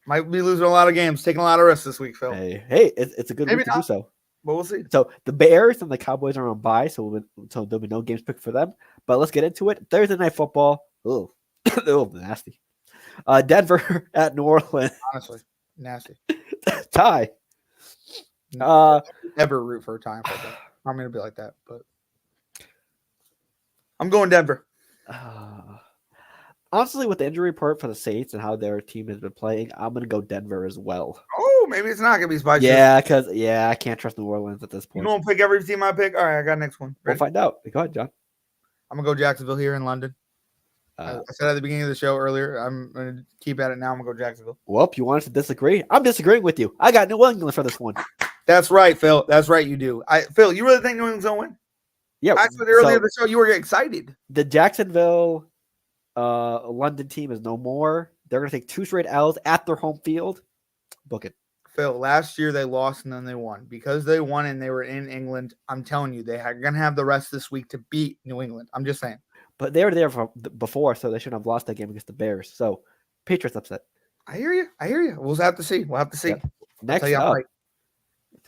might be losing a lot of games, taking a lot of risks this week, Phil. hey, it's a good Maybe week to do so. But we'll see. So the Bears and the Cowboys are on bye, so there'll be no games picked for them. But let's get into it. Thursday night football. Oh, nasty. Denver at New Orleans. Honestly, nasty. Tie. Never root for a time like that. I'm gonna be like that, but I'm going Denver. Honestly, with the injury report for the Saints and how their team has been playing, I'm gonna go Denver as well. Oh, maybe it's not gonna be spicy. Yeah, because I can't trust New Orleans at this You point. gonna pick every team I pick? All right, I got next one. We'll Ready? find out. Go ahead, John. I'm gonna go Jacksonville here in London. I said at the beginning of the show earlier, I'm gonna keep at it now. I'm gonna go Jacksonville. Well, you wanted to disagree. I'm disagreeing with you. I got New England for this one. That's right, Phil. That's right, you do. Phil, you really think New England's gonna win? Yeah. Actually, earlier in the show, you were excited. The Jacksonville London team is no more. They're going to take 2 straight L's at their home field. Book it. Phil, last year they lost and then they won. Because they won and they were in England, I'm telling you, they are going to have the rest this week to beat New England. I'm just saying. But they were there before, so they shouldn't have lost that game against the Bears. So, Patriots upset. I hear you. We'll have to see. Yep. Next up.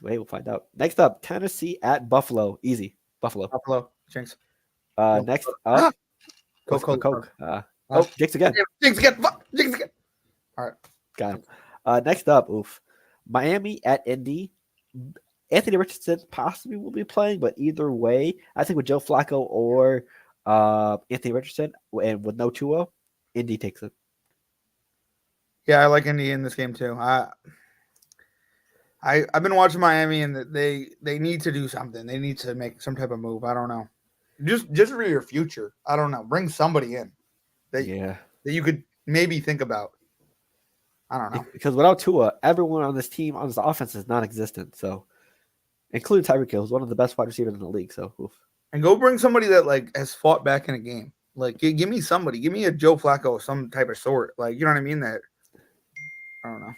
Wait, we'll find out. Next up, Tennessee at Buffalo. Easy. Buffalo. Jinx. Next up. Coke. Jinx again. Jinx again. All right. Got him. Next up, Miami at Indy. Anthony Richardson possibly will be playing, but either way, I think with Joe Flacco or Anthony Richardson and with no Tua, Indy takes it. Yeah, I like Indy in this game too. I've been watching Miami and they need to do something. They need to make some type of move. I don't know. Just for your future. I don't know. Bring somebody in that you could maybe think about. I don't know. Because without Tua, everyone on this team, on this offense is non-existent. So, including Tyreek Hill, who's one of the best wide receivers in the league. So, and go bring somebody that has fought back in a game. Give me somebody. Give me a Joe Flacco, some type of sort. You know what I mean? That I don't know.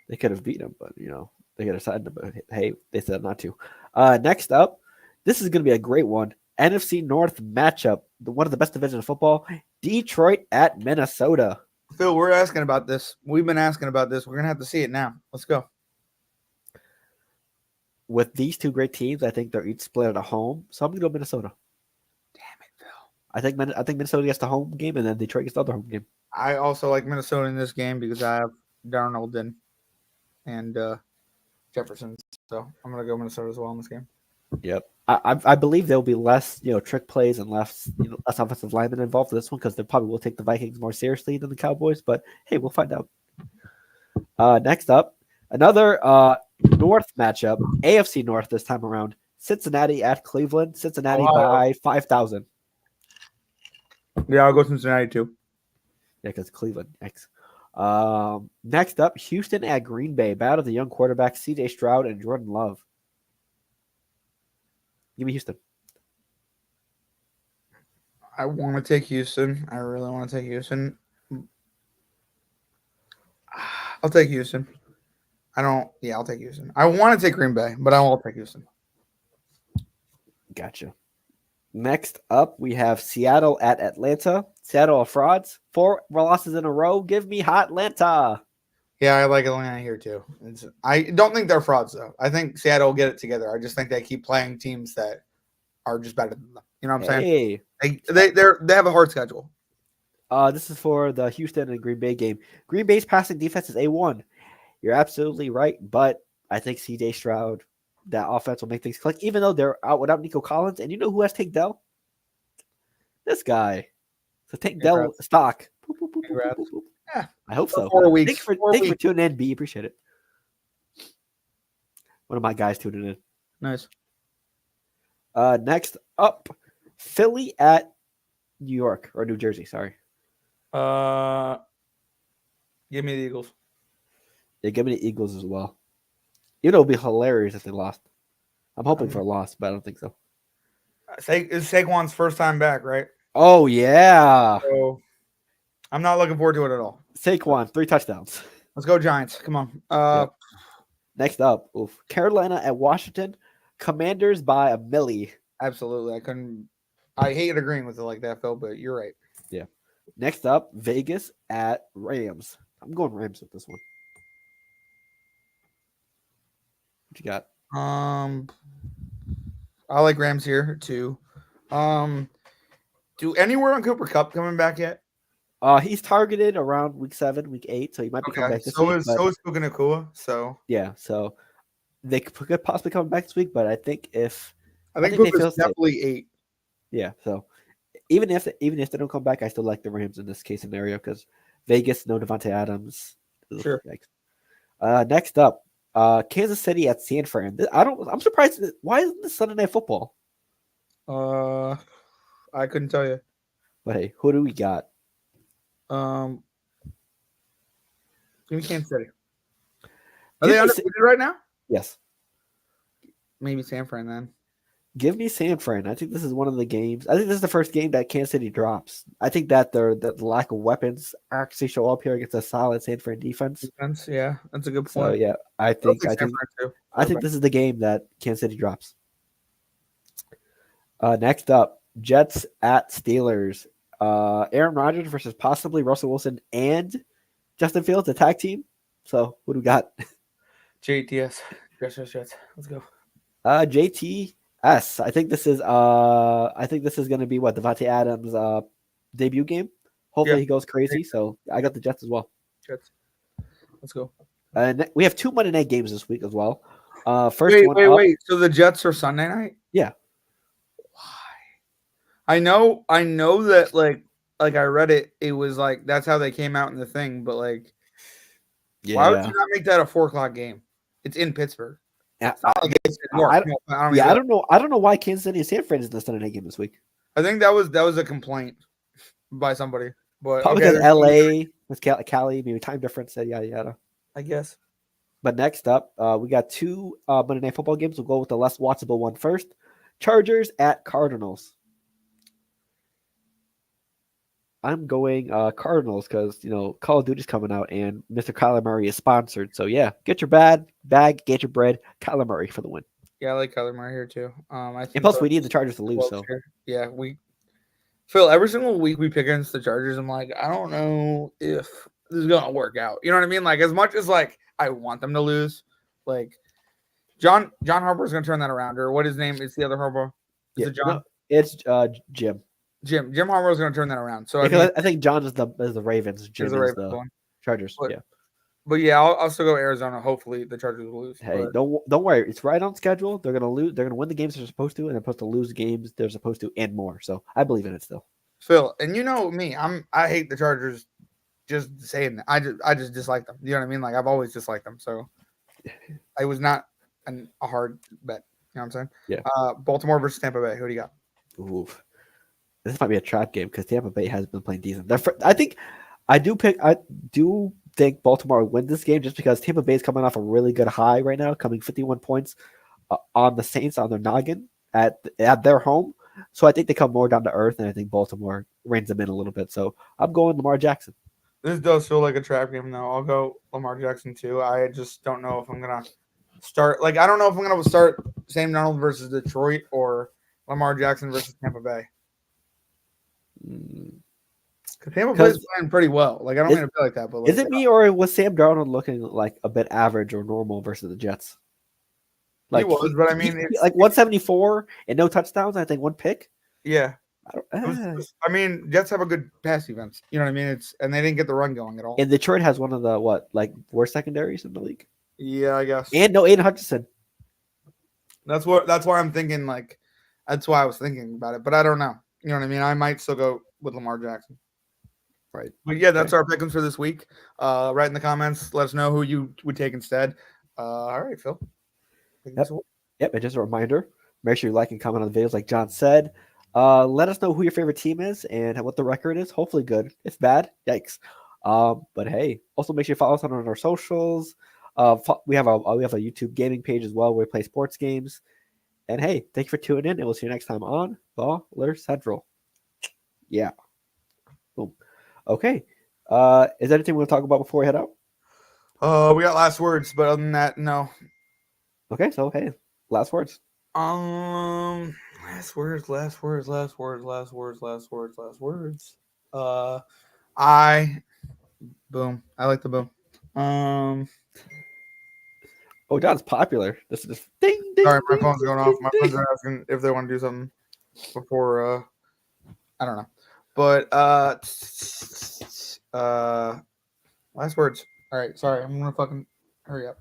They could have beaten him, but they could have decided. But hey, they said not to. Next up, this is going to be a great one. NFC North matchup, one of the best divisions of football. Detroit at Minnesota. Phil, we're asking about this. We've been asking about this. We're going to have to see it now. Let's go. With these two great teams, I think they're each split at home. So I'm going to go Minnesota. Damn it, Phil. I think Minnesota gets the home game, and then Detroit gets the other home game. I also like Minnesota in this game because I have Darnold and Jefferson. So I'm going to go Minnesota as well in this game. Yep. I believe there will be less, trick plays and less offensive linemen involved in this one because they probably will take the Vikings more seriously than the Cowboys. But hey, we'll find out. Next up, another North matchup, AFC North this time around. Cincinnati at Cleveland. Cincinnati by 5,000. Yeah, I'll go Cincinnati too. Yeah, because Cleveland. Next. Next up, Houston at Green Bay. Battle of the young quarterbacks, C.J. Stroud and Jordan Love. Give me Houston. I want to take Houston. I really want to take Houston. I'll take Houston. I'll take Houston. I want to take Green Bay, but I will take Houston. Gotcha. Next up, we have Seattle at Atlanta. Seattle are frauds. 4 losses in a row. Give me hot Atlanta. Yeah, I like Atlanta here too. I don't think they're frauds though. I think Seattle will get it together. I just think they keep playing teams that are just better than them. You know what I'm saying? They have a hard schedule. This is for the Houston and Green Bay game. Green Bay's passing defense is A1. You're absolutely right, but I think C.J. Stroud, that offense will make things click, even though they're out without Nico Collins. And you know who has Tank Dell? This guy. So Tank Dell stock. Boop, boop, boop, boop, boop, boop. Yeah, I hope so. 4 weeks. Thanks for tuning in, B. Appreciate it. One of my guys tuning in. Nice. Next up, Philly at New York or New Jersey. Sorry. Give me the Eagles. Yeah, give me the Eagles as well. You know, it'd be hilarious if they lost. I'm hoping for a loss, but I don't think so. It's Saquon's first time back, right? Oh yeah, So I'm not looking forward to it at all. Saquon 3 touchdowns. Let's go Giants. Come on. Yep. Next up, Carolina at Washington. Commanders by a milli. Absolutely. I hate agreeing with it like that, Phil, but you're right. Yeah. Next up, Vegas at Rams. I'm going Rams with this one. What you got? I like Rams here too. Do anywhere on Cooper Kupp coming back yet? He's targeted around week 7, week 8, so he might be coming back this week. So is Puka Nacua. So yeah, so they could possibly come back this week, but I think Puka's definitely 8. Yeah, so even if they don't come back, I still like the Rams in this case scenario because Vegas, no Devontae Adams. Sure. Next up, Kansas City at San Fran. I'm surprised. Why isn't this Sunday Night Football? I couldn't tell you. But hey, who do we got? Give me Kansas City. Are they undefeated right now? Yes. Maybe San Fran then. Give me San Fran. I think this is one of the games. I think this is the first game that Kansas City drops. I think that the lack of weapons actually show up here against a solid San Fran defense. Yeah, that's a good point. So yeah, I think this is the game that Kansas City drops. Next up, Jets at Steelers. Aaron Rodgers versus possibly Russell Wilson and Justin Fields, a tag team. So who do we got? JTS. Jets. Let's go. JTS. I think this is going to be what Devontae Adams' debut game. Hopefully he goes crazy. So I got the Jets as well. Jets. Let's go. And we have 2 Monday night games this week as well. Wait. So the Jets are Sunday night? Yeah. I know that like I read it. It was like that's how they came out in the thing. But like, why would you not make that a 4:00 game? It's in Pittsburgh. Yeah, I don't know. I don't know why Kansas City and San Fran is in the Sunday night game this week. I think that was a complaint by somebody. But probably because LA with Cali, maybe time difference, yada yada. I guess. But next up, we got 2 Monday night football games. We'll go with the less watchable one first. Chargers at Cardinals. I'm going Cardinals because Call of Duty's coming out and Mr. Kyler Murray is sponsored. So yeah, get your bag, get your bread. Kyler Murray for the win. Yeah, I like Kyler Murray here too. I think and plus we need the Chargers to lose. So yeah, Phil, every single week we pick against the Chargers. I'm like, I don't know if this is gonna work out. You know what I mean? Like as much as like I want them to lose, like John Harbaugh is gonna turn that around. Or what his name is? The other Harbaugh? Is it John? No, it's Jim. Jim Harbaugh is going to turn that around. So I think John is the Ravens. Jim is the Chargers. But yeah, I'll still go Arizona. Hopefully the Chargers will lose. Hey, don't worry. It's right on schedule. They're going to lose. They're going to win the games they're supposed to, and they're supposed to lose games they're supposed to, and more. So I believe in it still. Phil, and you know me, I hate the Chargers. Just saying that, I just dislike them. You know what I mean? Like I've always disliked them. So it was not a hard bet. You know what I'm saying? Yeah. Baltimore versus Tampa Bay. Who do you got? Oof. This might be a trap game because Tampa Bay has been playing decent. I do think Baltimore will win this game just because Tampa Bay is coming off a really good high right now, coming 51 points on the Saints on their noggin at their home. So I think they come more down to earth, and I think Baltimore reins them in a little bit. So I'm going Lamar Jackson. This does feel like a trap game, though. I'll go Lamar Jackson too. I just don't know if I'm gonna start. Like I don't know if I'm gonna start Sam Darnold versus Detroit or Lamar Jackson versus Tampa Bay. Because Tampa Bay's playing pretty well. Like I don't mean to feel like that, but is it me or was Sam Darnold looking like a bit average or normal versus the Jets? Like he was, but I mean, it's like 174 and no touchdowns. I think 1 pick. Yeah, I mean, Jets have a good pass defense. You know what I mean? And they didn't get the run going at all. And Detroit has one of the worst secondaries in the league. Yeah, I guess. And no Aiden Hutchinson. That's why I'm thinking like. That's why I was thinking about it, but I don't know. You know what I mean? I might still go with Lamar Jackson. Right. But yeah, that's our pick'ems for this week. Write in the comments. Let us know who you would take instead. All right, Phil. Yep. And just a reminder, make sure you like and comment on the videos like John said. Let us know who your favorite team is and what the record is. Hopefully good. If bad, yikes. But hey, also make sure you follow us on our socials. We have a YouTube gaming page as well where we play sports games. And hey, thank you for tuning in, and we'll see you next time on Baller Central. Yeah. Boom. Okay. Is there anything we want to talk about before we head out? We got last words, but other than that, no. Okay, so hey, last words. Last words. Boom. I like the boom. Oh, John's popular. This is just ding ding. Sorry, my ding, phone's ding, going ding, off. My ding. friends are asking if they want to do something before. I don't know, but last words. All right, sorry, I'm gonna fucking hurry up.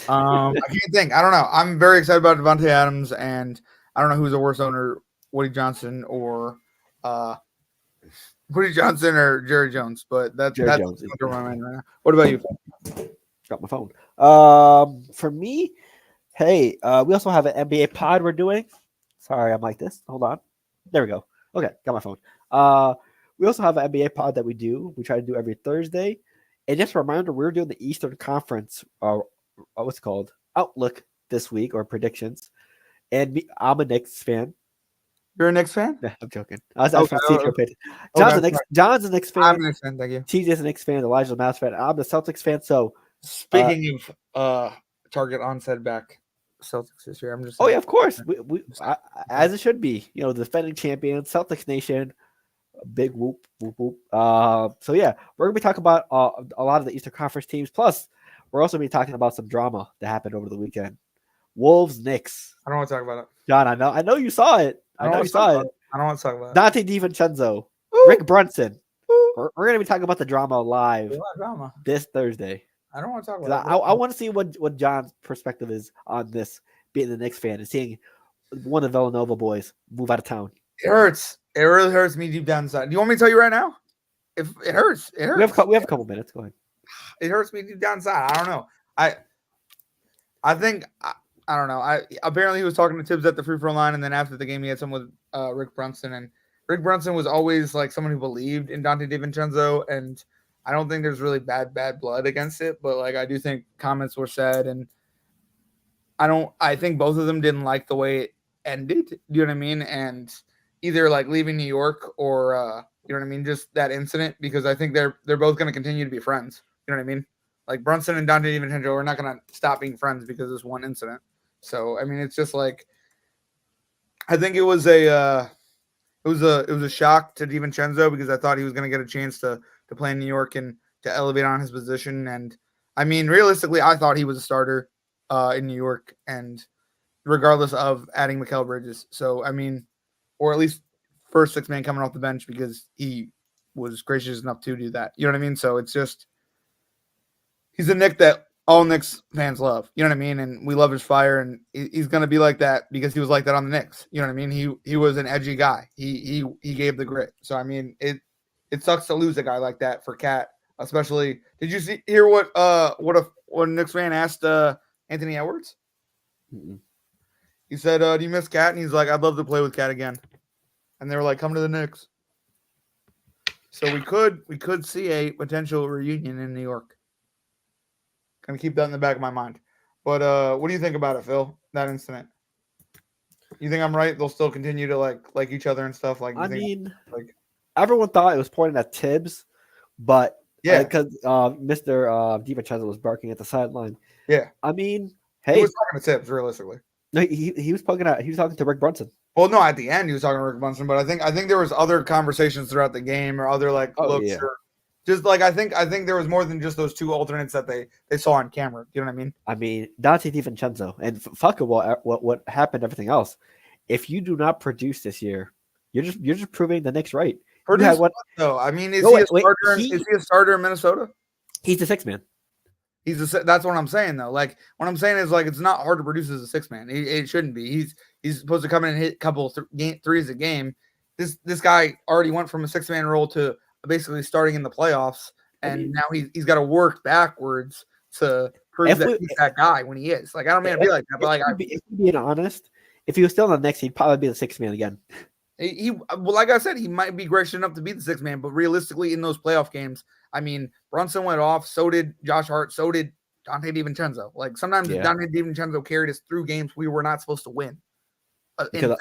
I can't think. I don't know. I'm very excited about Devontae Adams, and I don't know who's the worst owner, Woody Johnson or Jerry Jones, but that's Jones. under my mind right now. What about you? Got my phone. For me, hey, we also have an NBA pod we're doing. Sorry, I'm like this. Hold on. There we go. Okay, got my phone. We also have an NBA pod that we do. We try to do every Thursday. And just a reminder, we're doing the Eastern Conference, what's it called? Outlook this week, or predictions. And I'm a Knicks fan. You're a Knicks fan? Nah, I'm joking. John's a Knicks fan. I'm a Knicks fan. Thank you. TJ's a Knicks fan. Elijah's a Mavs fan. I'm the Celtics fan. So speaking of target onset back Celtics this year, I'm just saying. Oh yeah, of course. As it should be. You know, the defending champion, Celtics Nation. Big whoop, whoop, whoop. So yeah, we're gonna be talking about a lot of the Eastern Conference teams. Plus, we're also gonna be talking about some drama that happened over the weekend. Wolves, Knicks. I don't want to talk about it. John, I know you saw it. I know you saw it. I don't want to talk about it. Dante DiVincenzo, Rick Brunson. We're gonna be talking about the drama live this Thursday. I don't want to talk about it. I want to see what John's perspective is on this, being the Knicks fan and seeing one of the Villanova boys move out of town. It hurts. It really hurts me deep down inside. Do you want me to tell you right now? If it hurts, it hurts. We have a couple minutes. Go ahead. It hurts me deep down inside. I don't know. I think I don't know. Apparently he was talking to Tibbs at the free throw line, and then after the game he had some with Rick Brunson, and Rick Brunson was always like someone who believed in Dante DiVincenzo, and I don't think there's really bad blood against it, but like I do think comments were said, and I think both of them didn't like the way it ended. Do you know what I mean? And either like leaving New York or you know what I mean, just that incident, because I think they're both going to continue to be friends. You know what I mean? Like Brunson and Dante DiVincenzo are not going to stop being friends because of this one incident. So I mean, it's just like I think it was a shock to DiVincenzo because I thought he was going to get a chance to play in New York and to elevate on his position. And I mean, realistically, I thought he was a starter in New York, and regardless of adding Mikal Bridges. So I mean, or at least first six man coming off the bench because he was gracious enough to do that. You know what I mean? So it's just he's a Knick that all Knicks fans love. You know what I mean? And we love his fire, and he's going to be like that because he was like that on the Knicks. You know what I mean? He was an edgy guy. He gave the grit. So I mean, it sucks to lose a guy like that for Cat, especially. Did you hear what a Knicks fan asked Anthony Edwards? Mm-mm. He said, "Do you miss Cat?" And he's like, "I'd love to play with Cat again." And they were like, "Come to the Knicks." So we could see a potential reunion in New York. Gonna keep that in the back of my mind. But what do you think about it, Phil? That incident? You think I'm right? They'll still continue to like each other and stuff. Like I mean, like everyone thought it was pointing at Tibbs, but yeah, because Mr. DiVincenzo was barking at the sideline. Yeah, I mean, hey, he was talking to Tibbs realistically. No, he was talking to Rick Brunson. Well, no, at the end he was talking to Rick Brunson, but I think there was other conversations throughout the game or other looks. Yeah. Or just like I think there was more than just those two alternates that they saw on camera. You know what I mean? I mean, Dante DiVincenzo, and fuck what happened, everything else. If you do not produce this year, you're just proving the Knicks right. Produce what though? I mean, is he a starter in Minnesota? He's a six man. That's what I'm saying though. Like what I'm saying is like it's not hard to produce as a six man. It shouldn't be. He's supposed to come in and hit a couple threes a game. This guy already went from a six man role to basically starting in the playoffs, and now he's got to work backwards to proves that he's that guy when he is. Like, I don't mean to be like that, but like, if being honest, if he was still in the Knicks, he'd probably be the sixth man again. Well, like I said, he might be gracious enough to be the sixth man, but realistically, in those playoff games, I mean, Brunson went off, so did Josh Hart, so did Dante DiVincenzo. Like, sometimes Dante DiVincenzo carried us through games we were not supposed to win. Because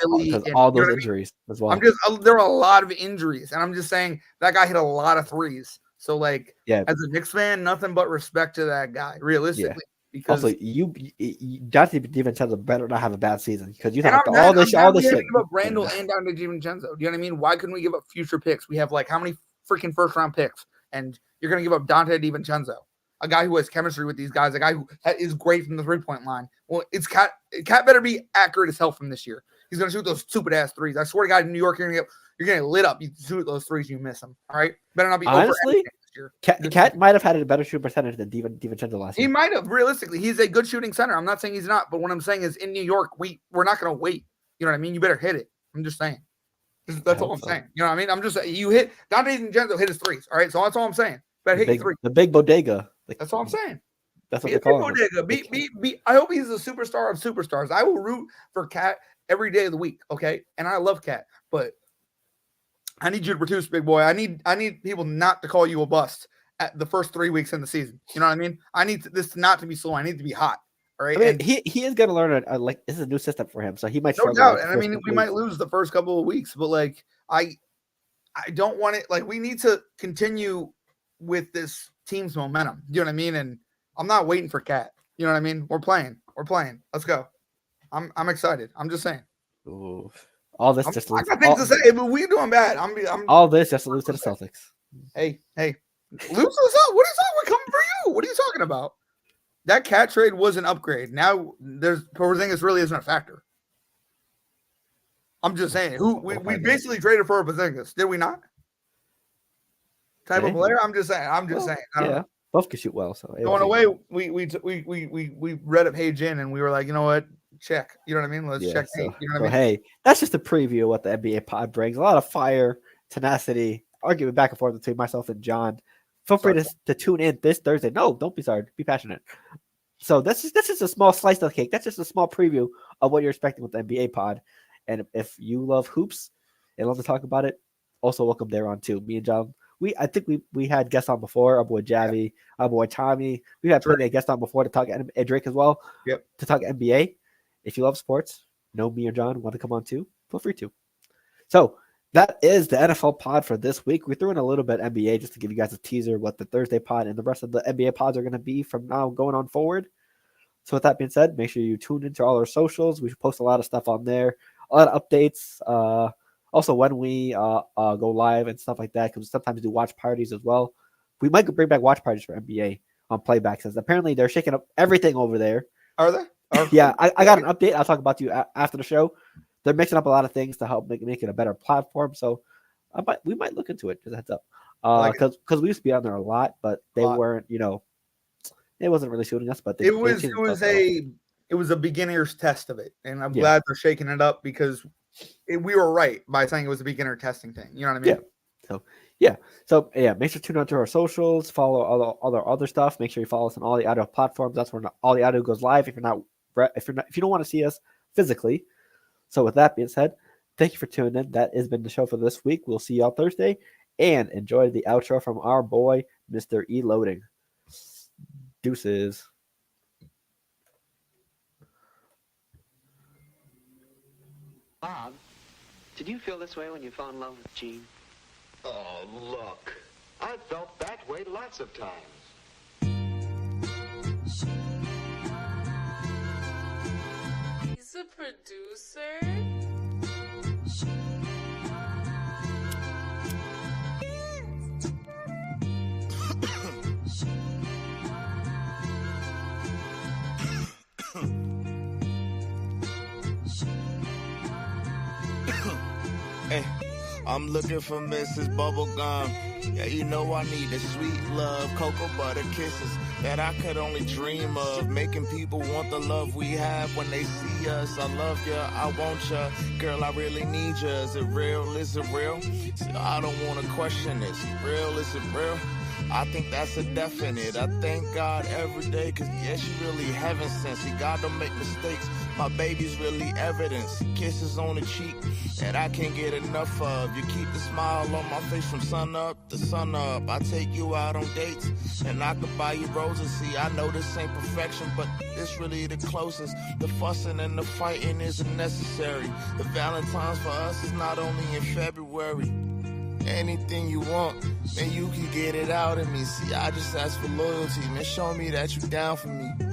all those injuries as well. There were a lot of injuries, and I'm just saying that guy hit a lot of threes. So, like, as a Knicks fan, nothing but respect to that guy, realistically. Yeah. Because also, Dante DiVincenzo better not have a bad season because you have all this shit. Give up Randall and Dante DiVincenzo. Do you know what I mean? Why couldn't we give up future picks? We have like how many freaking first round picks, and you're gonna give up Dante DiVincenzo, a guy who has chemistry with these guys, a guy who is great from the 3-point line. Well, it's Cat better be accurate as hell from this year. He's gonna shoot those stupid ass threes. I swear to God, in New York, you're gonna get lit up. You shoot those threes, you miss them. All right, better not be honestly. Cat might have had a better shooting percentage than DiVincenzo last year. He might have. Realistically, he's a good shooting center. I'm not saying he's not, but what I'm saying is in New York, we're not going to wait. You know what I mean? You better hit it. I'm just saying. That's all I'm saying. You know what I mean? I'm just saying you hit Dante DiVincenzo hit his threes. All right, so that's all I'm saying. Better hit your three. The big bodega. That's all I'm saying. That's what they call him. Bodega. I hope he's a superstar of superstars. I will root for Cat every day of the week. Okay, and I love Cat, but I need you to produce, big boy. I need people not to call you a bust at the first 3 weeks in the season. You know what I mean? I need this not to be slow. I need to be hot. All right. I mean, he is going to learn like this is a new system for him, so he might. No doubt. And I mean, we might lose the first couple of weeks, but like I don't want it. Like we need to continue with this team's momentum. You know what I mean? And I'm not waiting for Cat. You know what I mean? We're playing. Let's go. I'm excited. I'm just saying. Ooh. All this just. I got things to say, but we're doing bad. I'm all this just to lose to the Celtics. Hey. Lose us up. What are you talking? We're coming for you. What are you talking about? That Cat trade was an upgrade. Now Porzingis really isn't a factor. I'm just saying. We basically traded for a Porzingis, did we not? Type of player. I'm just saying. I don't know. Both can shoot well. So going away, we read a page in and we were like, you know what? Check. You know what I mean? Let's check. So, you know what I mean? Hey, that's just a preview of what the NBA pod brings. A lot of fire, tenacity, arguing back and forth between myself and John. Feel free to tune in this Thursday. No, don't be sorry. Be passionate. So this is a small slice of the cake. That's just a small preview of what you're expecting with the NBA pod. And if you love hoops and love to talk about it, also welcome there on too. Me and John, I think we had guests on before. Our boy Javi, our boy Tommy. We've had plenty of guests on before to talk and Drake as well. Yep. To talk NBA. If you love sports, me or John want to come on too, feel free to. So that is the NFL pod for this week. We threw in a little bit NBA just to give you guys a teaser what the Thursday pod and the rest of the NBA pods are going to be from now going on forward. So with that being said, make sure you tune into all our socials. We post a lot of stuff on there, a lot of updates. Also, when we go live and stuff like that, because we sometimes do watch parties as well. We might bring back watch parties for NBA on playback, since apparently they're shaking up everything over there. Are they? Yeah, I got an update. I'll talk about to you after the show. They're mixing up a lot of things to help make it a better platform. So we might look into it. Just a heads up. Because we used to be on there a lot, but they weren't, it wasn't really shooting us. But it was a beginner's test of it. And I'm glad they're shaking it up because we were right by saying it was a beginner testing thing. You know what I mean? Yeah. So make sure to tune out to our socials, follow all our other stuff. Make sure you follow us on all the audio platforms. That's where all the audio goes live. If you don't want to see us physically. So with that being said, thank you for tuning in. That has been the show for this week. We'll see y'all Thursday, and enjoy the outro from our boy, Mr. E Loading. Deuces. Bob, did you feel this way when you fell in love with Jean? Oh, look. I felt that way lots of times. He's a producer. Hey, I'm looking for Mrs. Bubblegum. Yeah, you know I need the sweet love, cocoa butter kisses that I could only dream of. Making people want the love we have when they see us. I love ya, I want ya, girl, I really need ya. Is it real? Is it real? See, I don't want to question, is it real? Is it real? I think that's a definite. I thank God every day, cause yeah, she really heaven sent. See, God don't make mistakes. My baby's really evidence. Kisses on the cheek that I can't get enough of. You keep the smile on my face from sun up to sun up. I take you out on dates and I can buy you roses. See, I know this ain't perfection, but this really the closest. The fussing and the fighting isn't necessary. The Valentine's for us is not only in February. Anything you want, man, you can get it out of me. See, I just ask for loyalty, man. Show me that you down for me.